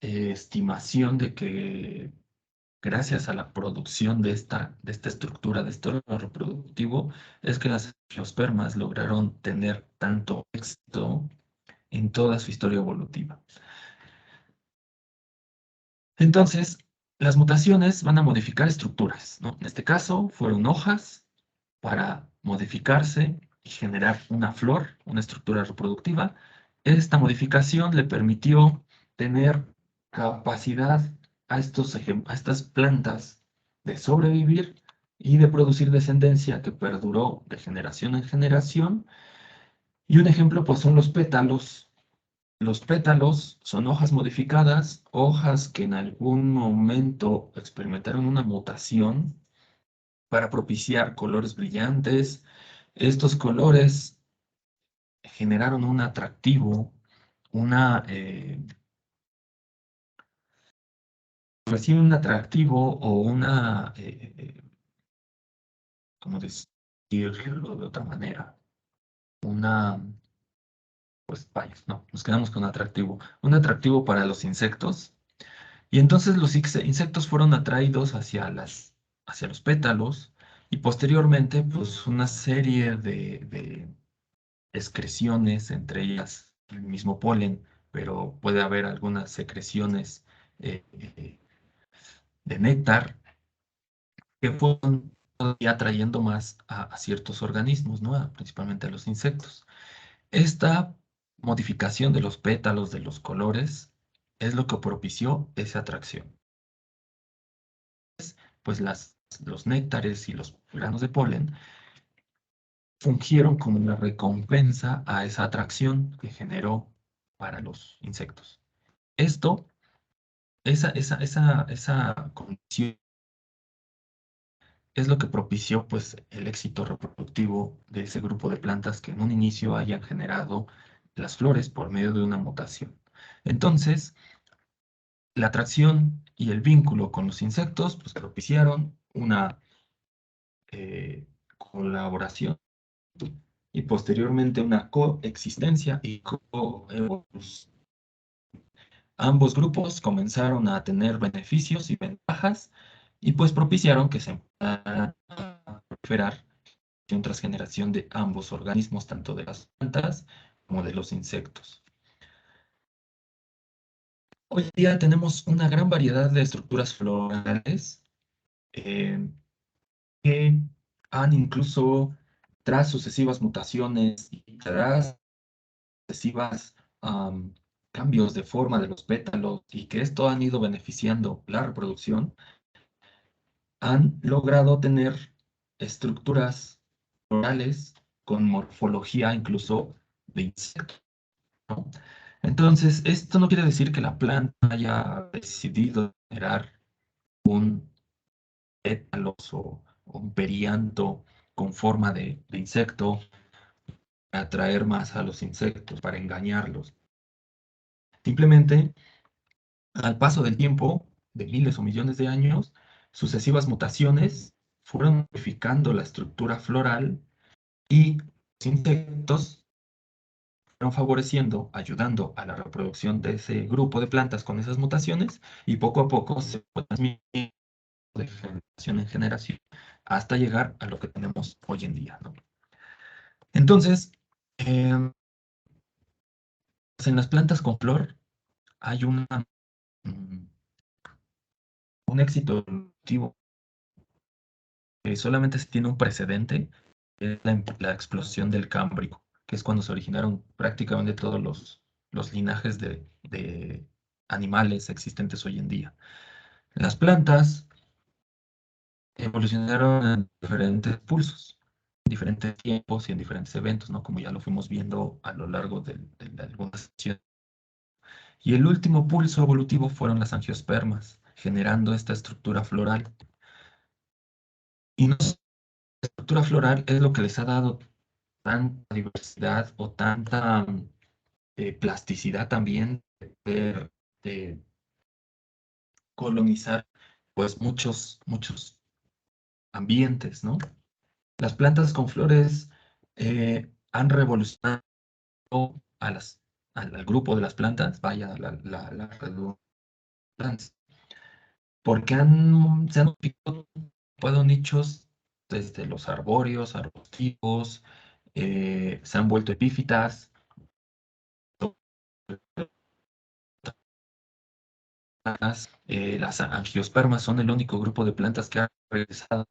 estimación de que gracias a la producción de esta estructura, de este órgano reproductivo, es que las angiospermas lograron tener tanto éxito en toda su historia evolutiva. Entonces, las mutaciones van a modificar estructuras, ¿no? En este caso, fueron hojas para modificarse y generar una flor, una estructura reproductiva. Esta modificación le permitió tener capacidad a estas plantas de sobrevivir y de producir descendencia que perduró de generación en generación. Y un ejemplo, pues, son los pétalos. Los pétalos son hojas modificadas, hojas que en algún momento experimentaron una mutación para propiciar colores brillantes. Estos colores generaron un atractivo, una, pues sí, un atractivo o una, ¿cómo decirlo de otra manera? Una, pues vaya, no, nos quedamos con atractivo. Un atractivo para los insectos. Y entonces los insectos fueron atraídos hacia los pétalos y posteriormente, pues una serie de excreciones, entre ellas el mismo polen, pero puede haber algunas secreciones de néctar que fueron todavía atrayendo más a ciertos organismos, ¿no? Principalmente a los insectos. Esta modificación de los pétalos, de los colores, es lo que propició esa atracción. Pues los néctares y los granos de polen fungieron como una recompensa a esa atracción que generó para los insectos. Esto, esa condición es lo que propició pues el éxito reproductivo de ese grupo de plantas que en un inicio hayan generado las flores por medio de una mutación. Entonces, la atracción y el vínculo con los insectos pues propiciaron una colaboración y posteriormente una coexistencia y coevolución. Ambos grupos comenzaron a tener beneficios y ventajas y pues propiciaron que se empezara a proliferar generación tras generación de ambos organismos, tanto de las plantas como de los insectos. Hoy en día tenemos una gran variedad de estructuras florales eh, que han incluso, tras sucesivas mutaciones y tras sucesivas cambios de forma de los pétalos y que esto han ido beneficiando la reproducción, han logrado tener estructuras florales con morfología incluso de insecto, ¿no? Entonces, esto no quiere decir que la planta haya decidido generar un pétalos o un perianto con forma de insecto para atraer más a los insectos, para engañarlos. Simplemente, al paso del tiempo, de miles o millones de años, sucesivas mutaciones fueron modificando la estructura floral y los insectos fueron favoreciendo, ayudando a la reproducción de ese grupo de plantas con esas mutaciones y poco a poco se fue transmitiendo de generación en generación hasta llegar a lo que tenemos hoy en día, ¿no? Entonces, pues en las plantas con flor hay mm, un éxito evolutivo que solamente se tiene un precedente, que es la explosión del Cámbrico, que es cuando se originaron prácticamente todos los linajes de animales existentes hoy en día. Las plantas evolucionaron en diferentes pulsos, en diferentes tiempos y en diferentes eventos, ¿no? Como ya lo fuimos viendo a lo largo de algunas sesiones. Y el último pulso evolutivo fueron las angiospermas, generando esta estructura floral. Y no estructura floral es lo que les ha dado tanta diversidad o tanta plasticidad también de poder colonizar pues muchos ambientes, ¿no? Las plantas con flores han revolucionado a al grupo de las plantas, vaya la redundancia, porque se han ocupado nichos desde los arbóreos, arbustivos, se han vuelto epífitas. Las angiospermas son el único grupo de plantas que ha regresado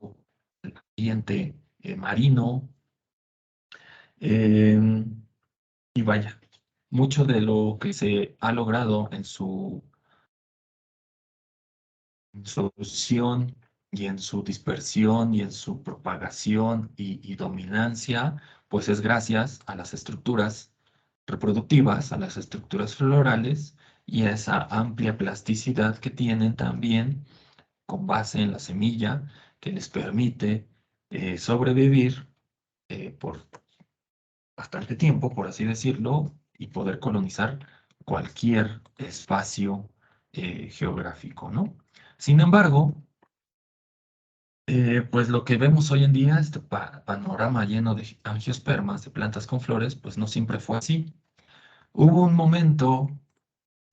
al ambiente marino. Y vaya, mucho de lo que se ha logrado en su solución en su dispersión y en su propagación y dominancia, pues es gracias a las estructuras reproductivas, a las estructuras florales y a esa amplia plasticidad que tienen también con base en la semilla que les permite sobrevivir por bastante tiempo, por así decirlo, y poder colonizar cualquier espacio geográfico, ¿no? Sin embargo, pues lo que vemos hoy en día, este panorama lleno de angiospermas, de plantas con flores, pues no siempre fue así. Hubo un momento,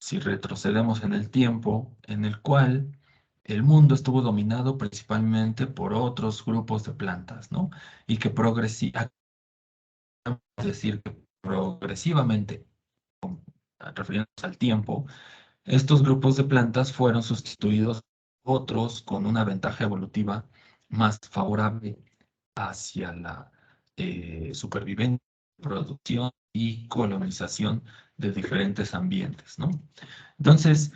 si retrocedemos en el tiempo, en el cual el mundo estuvo dominado principalmente por otros grupos de plantas, ¿no? Y que es decir, que progresivamente, refiriéndonos al tiempo, estos grupos de plantas fueron sustituidos por otros con una ventaja evolutiva más favorable hacia la supervivencia, producción y colonización de diferentes ambientes, ¿no? Entonces,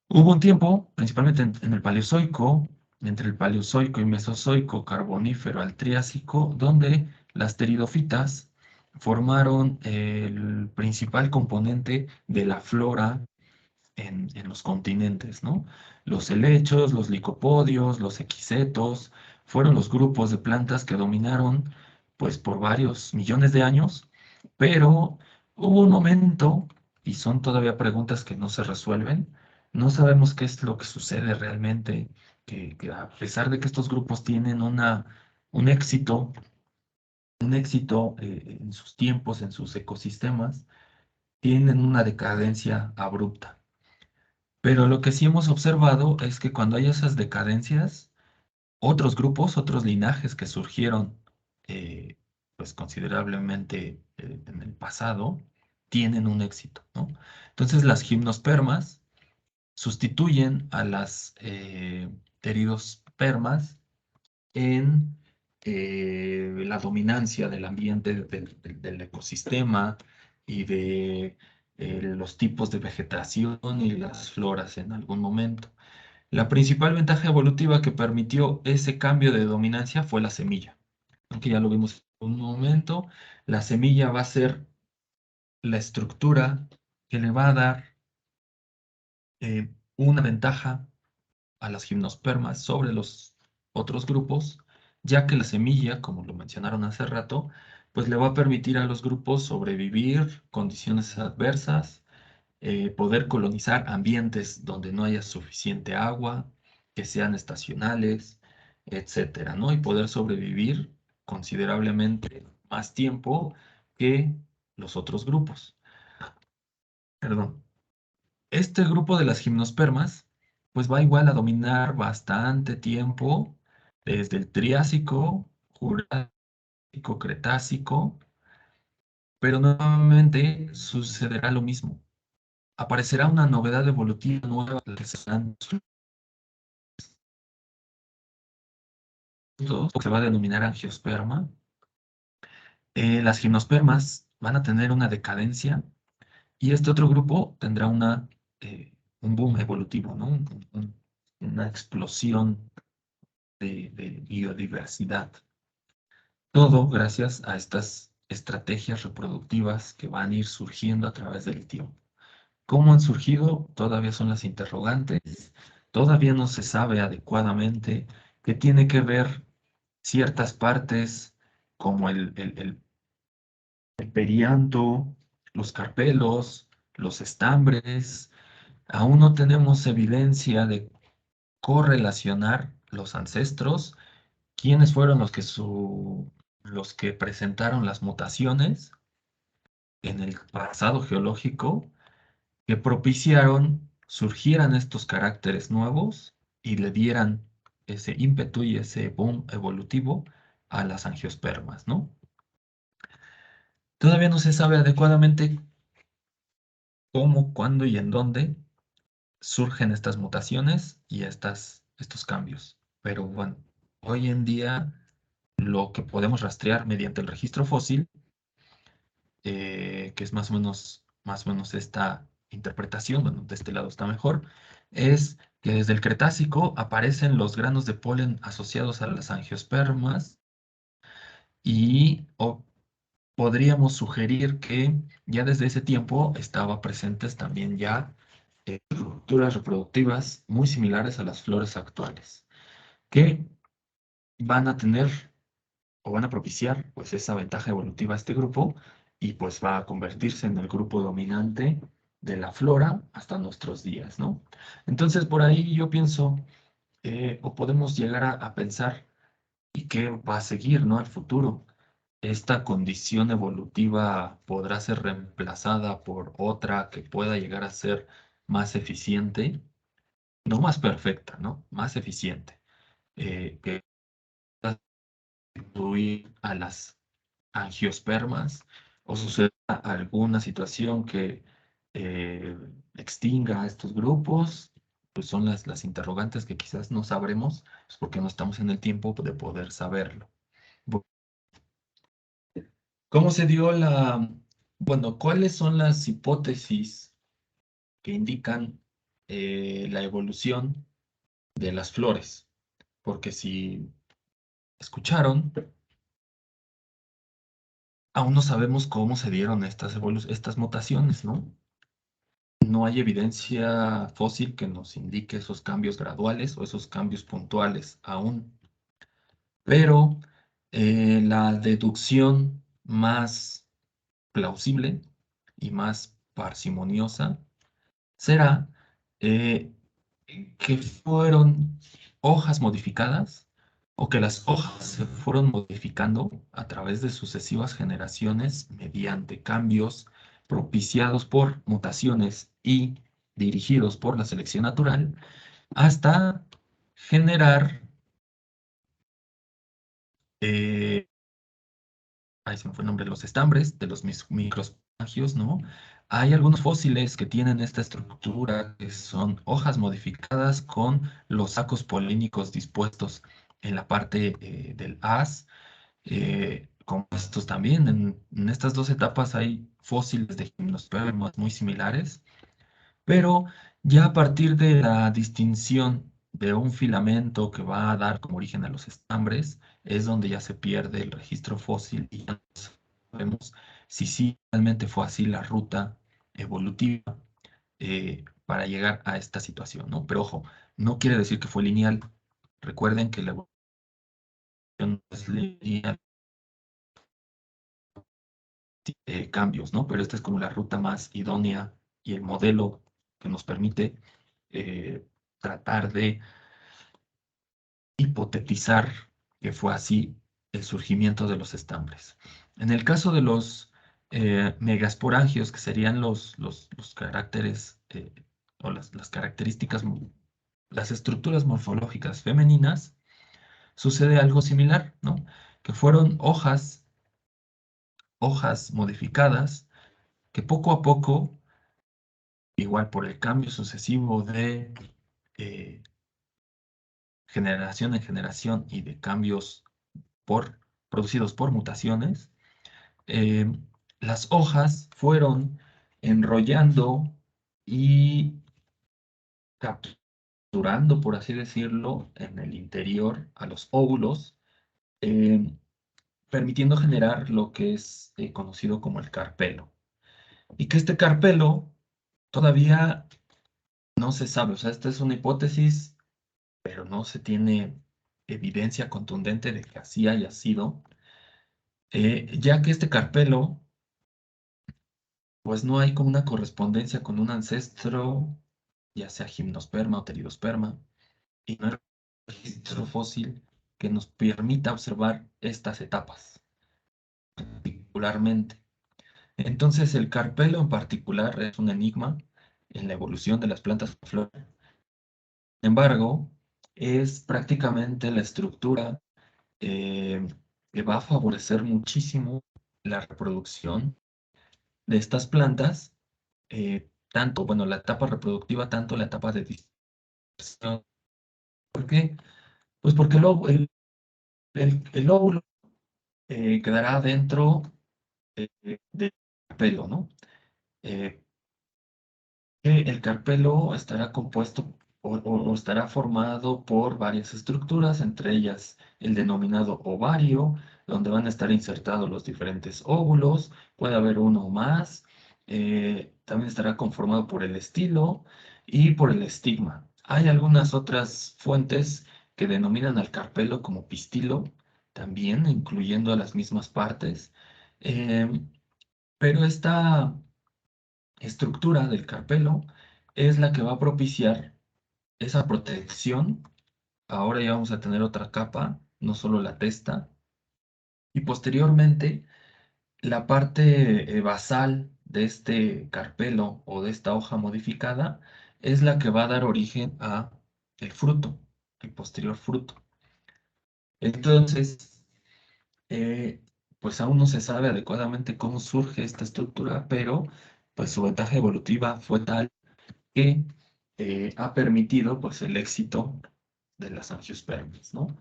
hubo un tiempo, principalmente en el Paleozoico, entre el Paleozoico y Mesozoico, Carbonífero al Triásico, donde las pteridofitas formaron el principal componente de la flora en los continentes, ¿no? Los helechos, los licopodios, los equisetos, fueron los grupos de plantas que dominaron, pues, por varios millones de años, pero hubo un momento, y son todavía preguntas que no se resuelven, no sabemos qué es lo que sucede realmente, que a pesar de que estos grupos tienen un éxito, en sus tiempos, en sus ecosistemas, tienen una decadencia abrupta. Pero lo que sí hemos observado es que cuando hay esas decadencias, otros grupos, otros linajes que surgieron eh, pues considerablemente en el pasado, tienen un éxito, ¿no? Entonces las gimnospermas sustituyen a las pteridospermas en la dominancia del ambiente, del ecosistema y de los tipos de vegetación y las floras en algún momento. La principal ventaja evolutiva que permitió ese cambio de dominancia fue la semilla. Aunque ya lo vimos en un momento, la semilla va a ser la estructura que le va a dar una ventaja a las gimnospermas sobre los otros grupos, ya que la semilla, como lo mencionaron hace rato, pues le va a permitir a los grupos sobrevivir condiciones adversas, poder colonizar ambientes donde no haya suficiente agua, que sean estacionales, etcétera, ¿no? Y poder sobrevivir considerablemente más tiempo que los otros grupos. Perdón. Este grupo de las gimnospermas, pues va igual a dominar bastante tiempo, desde el Triásico, Jurásico, Cretácico, pero nuevamente sucederá lo mismo. Aparecerá una novedad evolutiva nueva que serán los que se va a denominar angiosperma. Las gimnospermas van a tener una decadencia y este otro grupo tendrá un boom evolutivo, ¿no? Una explosión de biodiversidad. Todo gracias a estas estrategias reproductivas que van a ir surgiendo a través del tiempo. ¿Cómo han surgido? Todavía son las interrogantes. Todavía no se sabe adecuadamente qué tiene que ver ciertas partes como el perianto, los carpelos, los estambres. Aún no tenemos evidencia de correlacionar los ancestros, quiénes fueron los que presentaron las mutaciones en el pasado geológico que propiciaron surgieran estos caracteres nuevos y le dieran ese ímpetu y ese boom evolutivo a las angiospermas, ¿no? Todavía no se sabe adecuadamente cómo, cuándo y en dónde surgen estas mutaciones y estos cambios. Pero bueno, hoy en día lo que podemos rastrear mediante el registro fósil, que es más o menos esta interpretación, bueno, de este lado está mejor, es que desde el Cretácico aparecen los granos de polen asociados a las angiospermas y podríamos sugerir que ya desde ese tiempo estaban presentes también ya estructuras reproductivas muy similares a las flores actuales, que van a tener o van a propiciar pues esa ventaja evolutiva a este grupo y pues va a convertirse en el grupo dominante de la flora hasta nuestros días, ¿no? Entonces por ahí yo pienso, o podemos llegar a pensar, ¿y qué va a seguir, ¿no? Al futuro. Esta condición evolutiva podrá ser reemplazada por otra que pueda llegar a ser más eficiente, no más perfecta, ¿no? Más eficiente, que sustituir a las angiospermas o suceda alguna situación que extinga a estos grupos, pues son las interrogantes que quizás no sabremos, pues porque no estamos en el tiempo de poder saberlo. ¿Cómo se dio bueno, cuáles son las hipótesis que indican la evolución de las flores? Porque si escucharon, aún no sabemos cómo se dieron estas mutaciones, ¿no? No hay evidencia fósil que nos indique esos cambios graduales o esos cambios puntuales aún. Pero la deducción más plausible y más parsimoniosa será eh, que fueron hojas modificadas o que las hojas se fueron modificando a través de sucesivas generaciones mediante cambios propiciados por mutaciones y dirigidos por la selección natural hasta generar, eh, ahí se me fue el nombre, los estambres de los microespongios, ¿no? Hay algunos fósiles que tienen esta estructura, que son hojas modificadas con los sacos polínicos dispuestos en la parte del haz. Compuestos también, en estas dos etapas hay fósiles de gimnospermas muy similares, pero ya a partir de la distinción de un filamento que va a dar como origen a los estambres, es donde ya se pierde el registro fósil y ya no sabemos si sí realmente fue así la ruta evolutiva para llegar a esta situación, ¿no? Pero ojo, no quiere decir que fue lineal. Recuerden que la evolución no es lineal, cambios, ¿no? Pero esta es como la ruta más idónea y el modelo que nos permite tratar de hipotetizar que fue así el surgimiento de los estambres. En el caso de los megasporangios, que serían los caracteres o las características, las estructuras morfológicas femeninas, sucede algo similar, ¿no? Que fueron hojas modificadas que poco a poco, igual por el cambio sucesivo de eh, generación en generación y de cambios producidos por mutaciones, eh, las hojas fueron enrollando y capturando, por así decirlo, en el interior a los óvulos, eh, permitiendo generar lo que es conocido como el carpelo. Y que este carpelo todavía no se sabe, o sea, esta es una hipótesis, pero no se tiene evidencia contundente de que así haya sido, ya que este carpelo, pues no hay como una correspondencia con un ancestro, ya sea gimnosperma o pteridosperma, y no hay registro fósil que nos permita observar estas etapas particularmente. Entonces, el carpelo en particular es un enigma en la evolución de las plantas flores. Sin embargo, es prácticamente la estructura eh, que va a favorecer muchísimo la reproducción de estas plantas, tanto, bueno, la etapa reproductiva, tanto la etapa de dispersión. ¿Por qué? Pues porque el óvulo quedará dentro del carpelo, ¿no? Eh, que el carpelo estará compuesto o estará formado por varias estructuras, entre ellas el denominado ovario, donde van a estar insertados los diferentes óvulos, puede haber uno o más, también estará conformado por el estilo y por el estigma. Hay algunas otras fuentes que denominan al carpelo como pistilo, también incluyendo a las mismas partes, pero esta estructura del carpelo es la que va a propiciar esa protección. Ahora ya vamos a tener otra capa, no solo la testa, y posteriormente la parte basal de este carpelo o de esta hoja modificada es la que va a dar origen a el fruto, el posterior fruto. Entonces, eh, pues aún no se sabe adecuadamente cómo surge esta estructura, pero pues su ventaja evolutiva fue tal que ha permitido pues el éxito de las angiospermas, ¿no?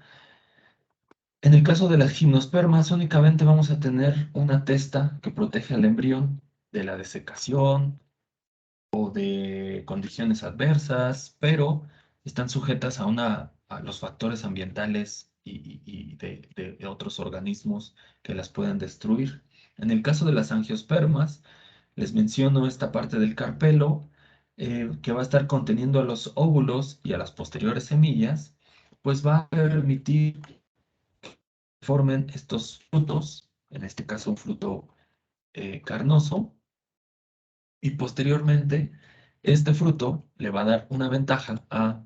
En el caso de las gimnospermas, únicamente vamos a tener una testa que protege al embrión de la desecación o de condiciones adversas, pero están sujetas a los factores ambientales y de otros organismos que las pueden destruir. En el caso de las angiospermas, les menciono esta parte del carpelo que va a estar conteniendo a los óvulos y a las posteriores semillas, pues va a permitir que formen estos frutos, en este caso un fruto carnoso, y posteriormente este fruto le va a dar una ventaja a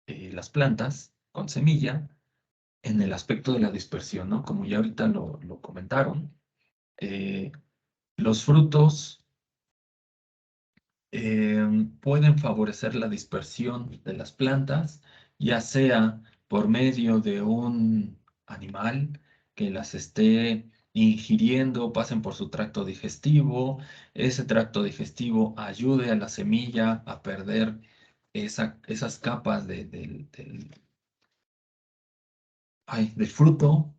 las plantas con semilla en el aspecto de la dispersión, ¿no? Como ya ahorita lo comentaron, eh, los frutos pueden favorecer la dispersión de las plantas, ya sea por medio de un animal que las esté ingiriendo, pasen por su tracto digestivo, ese tracto digestivo ayude a la semilla a perder esas capas del fruto,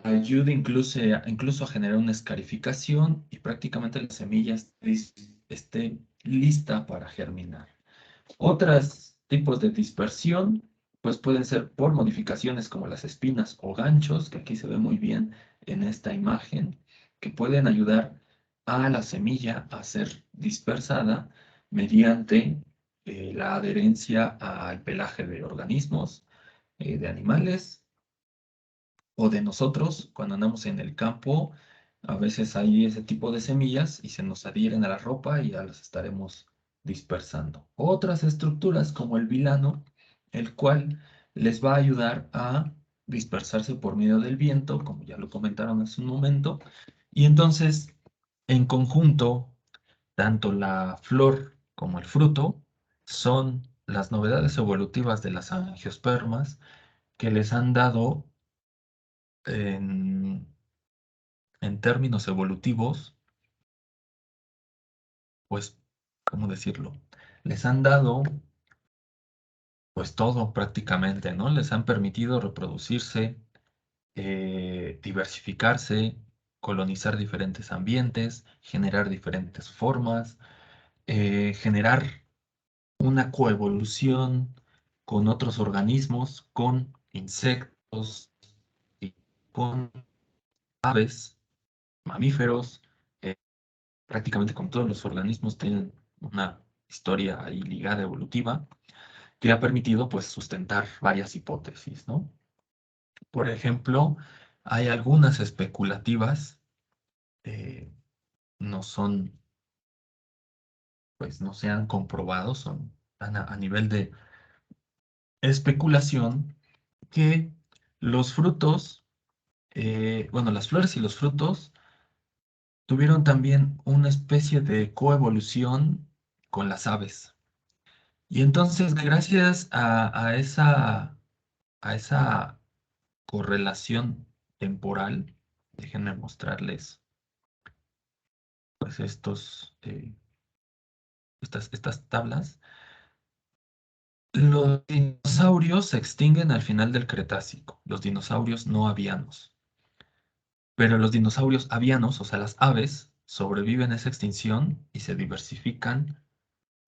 ayuda incluso a generar una escarificación y prácticamente la semilla esté lista para germinar. Otros tipos de dispersión, pues pueden ser por modificaciones como las espinas o ganchos, que aquí se ve muy bien en esta imagen, que pueden ayudar a la semilla a ser dispersada mediante la adherencia al pelaje de organismos, de animales o de nosotros cuando andamos en el campo. A veces hay ese tipo de semillas y se nos adhieren a la ropa y ya las estaremos dispersando. Otras estructuras como el vilano, el cual les va a ayudar a dispersarse por medio del viento, como ya lo comentaron hace un momento. Y entonces, en conjunto, tanto la flor como el fruto son las novedades evolutivas de las angiospermas que les han dado en, en términos evolutivos, pues, ¿cómo decirlo? Les han dado, pues, todo prácticamente, ¿no? Les han permitido reproducirse, diversificarse, colonizar diferentes ambientes, generar diferentes formas, generar una coevolución con otros organismos, con insectos y con aves, mamíferos. Prácticamente con todos los organismos tienen una historia ahí ligada evolutiva que ha permitido pues sustentar varias hipótesis, ¿no? Por ejemplo, hay algunas especulativas, eh, no son, pues no se han comprobado, son a nivel de especulación que los frutos, bueno, las flores y los frutos tuvieron también una especie de coevolución con las aves. Y entonces, gracias a esa correlación temporal, déjenme mostrarles pues estas tablas. Los dinosaurios se extinguen al final del Cretácico, los dinosaurios no avianos. Pero los dinosaurios avianos, o sea, las aves, sobreviven a esa extinción y se diversifican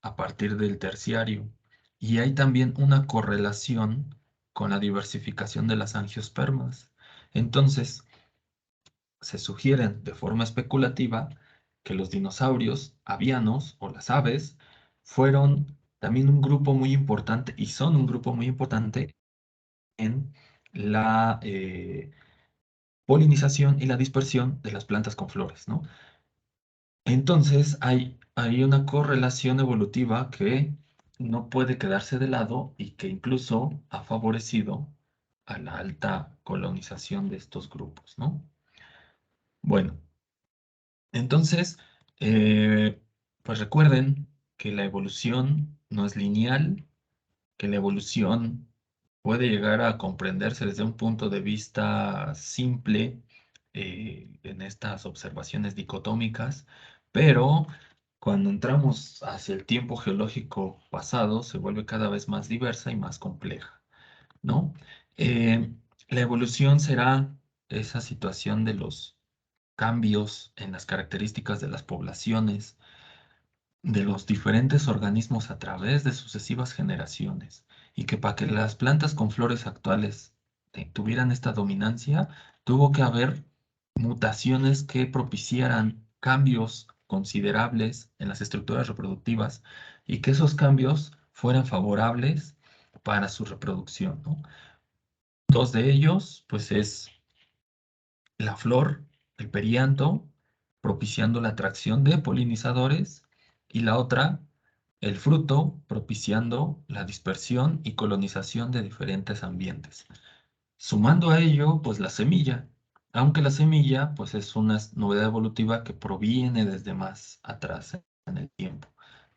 a partir del terciario. Y hay también una correlación con la diversificación de las angiospermas. Entonces, se sugieren de forma especulativa que los dinosaurios avianos o las aves fueron también un grupo muy importante y son un grupo muy importante en la polinización y la dispersión de las plantas con flores, ¿no? Entonces hay una correlación evolutiva que no puede quedarse de lado y que incluso ha favorecido a la alta colonización de estos grupos, ¿no? Bueno, entonces, eh, pues recuerden que la evolución no es lineal, que la evolución puede llegar a comprenderse desde un punto de vista simple en estas observaciones dicotómicas, pero cuando entramos hacia el tiempo geológico pasado se vuelve cada vez más diversa y más compleja, ¿no? Eh, la evolución será esa situación de los cambios en las características de las poblaciones, de los diferentes organismos a través de sucesivas generaciones, y que para que las plantas con flores actuales tuvieran esta dominancia, tuvo que haber mutaciones que propiciaran cambios considerables en las estructuras reproductivas y que esos cambios fueran favorables para su reproducción, ¿no? Dos de ellos, pues es la flor, el perianto, propiciando la atracción de polinizadores, y la otra, el fruto, propiciando la dispersión y colonización de diferentes ambientes. Sumando a ello, pues la semilla, aunque la semilla, pues es una novedad evolutiva que proviene desde más atrás en el tiempo,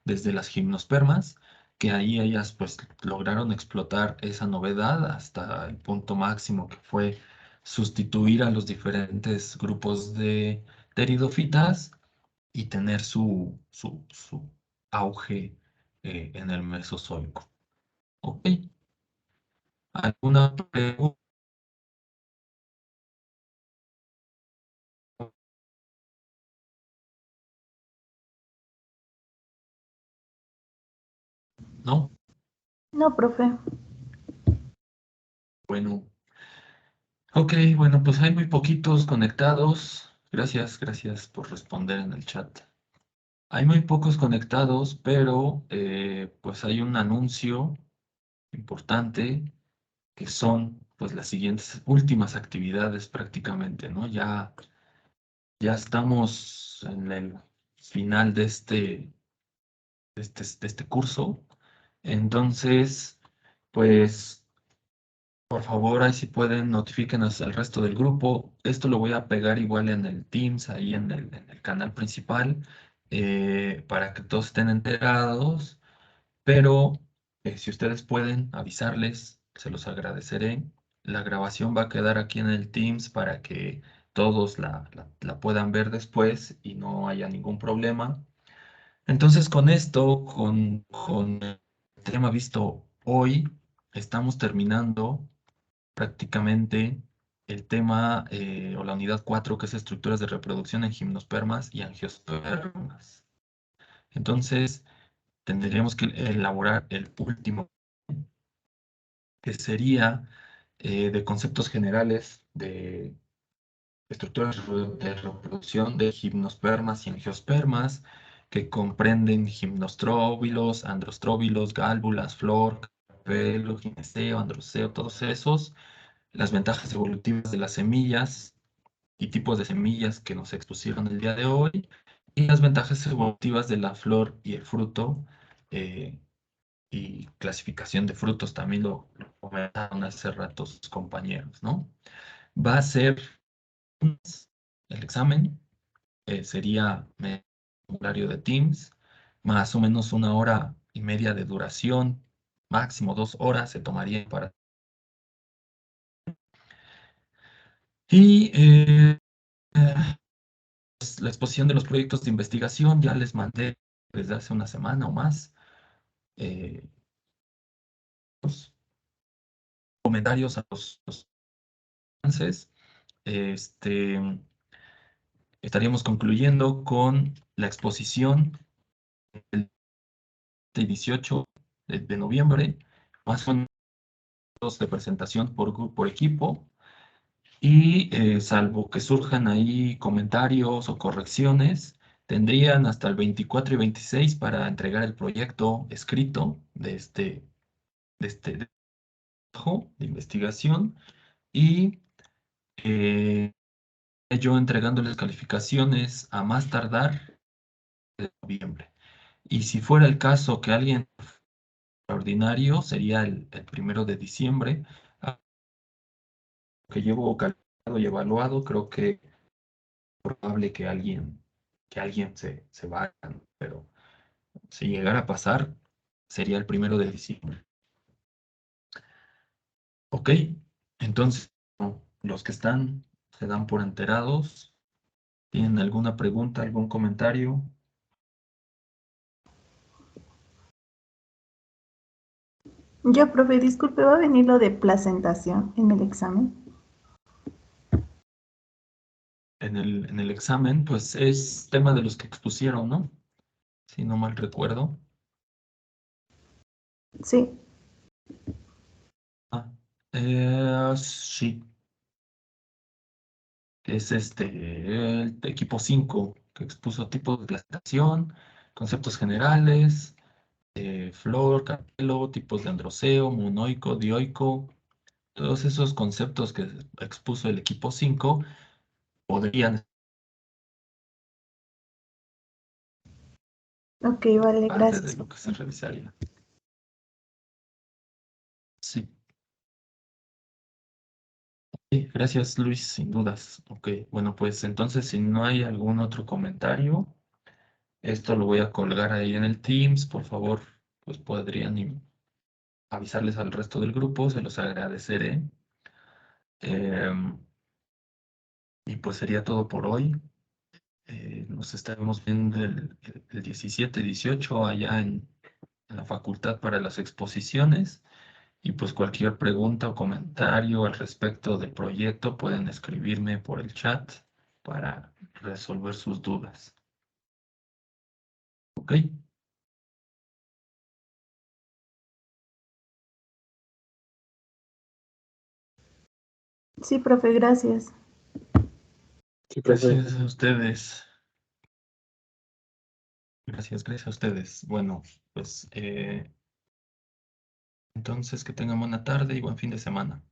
desde las gimnospermas, que ahí ellas pues lograron explotar esa novedad hasta el punto máximo que fue sustituir a los diferentes grupos de pteridofitas y tener su auge en el Mesozoico. ¿Ok? ¿Alguna pregunta? ¿No? No, profe. Bueno, ok, bueno, pues hay muy poquitos conectados. Gracias por responder en el chat. Hay muy pocos conectados, pero pues hay un anuncio importante que son pues las siguientes últimas actividades prácticamente, ¿no? Ya estamos en el final de este curso. Entonces, pues por favor, ahí si pueden, notifíquenos al resto del grupo. Esto lo voy a pegar igual en el Teams, ahí en el canal principal, para que todos estén enterados. Pero si ustedes pueden avisarles, se los agradeceré. La grabación va a quedar aquí en el Teams para que todos la puedan ver después y no haya ningún problema. Entonces, con esto, con el tema visto hoy, estamos terminando prácticamente el tema o la unidad 4 que es estructuras de reproducción en gimnospermas y angiospermas. Entonces, tendríamos que elaborar el último, que sería de conceptos generales de estructuras de reproducción de gimnospermas y angiospermas, que comprenden gimnostróbilos, androstróbilos, gálbulas, flor, carpelo, gineceo, androceo, todos esos, las ventajas evolutivas de las semillas y tipos de semillas que nos expusieron el día de hoy, y las ventajas evolutivas de la flor y el fruto, eh, y clasificación de frutos, también lo comentaron hace rato sus compañeros, ¿no? Va a ser el examen, sería horario de Teams, más o menos 1 hora y media de duración, máximo 2 horas se tomaría para... Y la exposición de los proyectos de investigación ya les mandé desde hace una semana o más. Los comentarios a los avances. Este, estaríamos concluyendo con la exposición y 18 de noviembre, más o menos de presentación por equipo. Y salvo que surjan ahí comentarios o correcciones, tendrían hasta el 24 y 26 para entregar el proyecto escrito de trabajo de investigación y yo entregándoles calificaciones a más tardar de noviembre. Y si fuera el caso que alguien extraordinario, sería el 1 de diciembre, que llevo calculado y evaluado, creo que probable que alguien se vaya, ¿no? Pero si llegara a pasar, sería el 1 de diciembre. Ok, entonces no, los que están se dan por enterados. ¿Tienen alguna pregunta, algún comentario? Yo, profe, disculpe, ¿va a venir lo de placentación en el examen? En el examen, pues es tema de los que expusieron, ¿no? Si no mal recuerdo. Sí. Ah, sí, es el equipo 5 que expuso tipos de clasificación, conceptos generales, flor, carpelo, tipos de androceo, monoico, dioico. Todos esos conceptos que expuso el equipo 5 podrían ser Ok, vale, parte de gracias. lo que se revisaría. Sí. Gracias, Luis, sin dudas. Ok, bueno, pues entonces si no hay algún otro comentario, esto lo voy a colgar ahí en el Teams. Por favor, pues podrían avisarles al resto del grupo, se los agradeceré. Em, y pues sería todo por hoy. Nos estaremos viendo el 17, 18 allá en la facultad para las exposiciones. Y pues cualquier pregunta o comentario al respecto del proyecto pueden escribirme por el chat para resolver sus dudas. ¿Ok? Sí, profe, gracias. Sí, profe. Gracias a ustedes. Gracias a ustedes. Bueno, pues entonces que tengan buena tarde y buen fin de semana.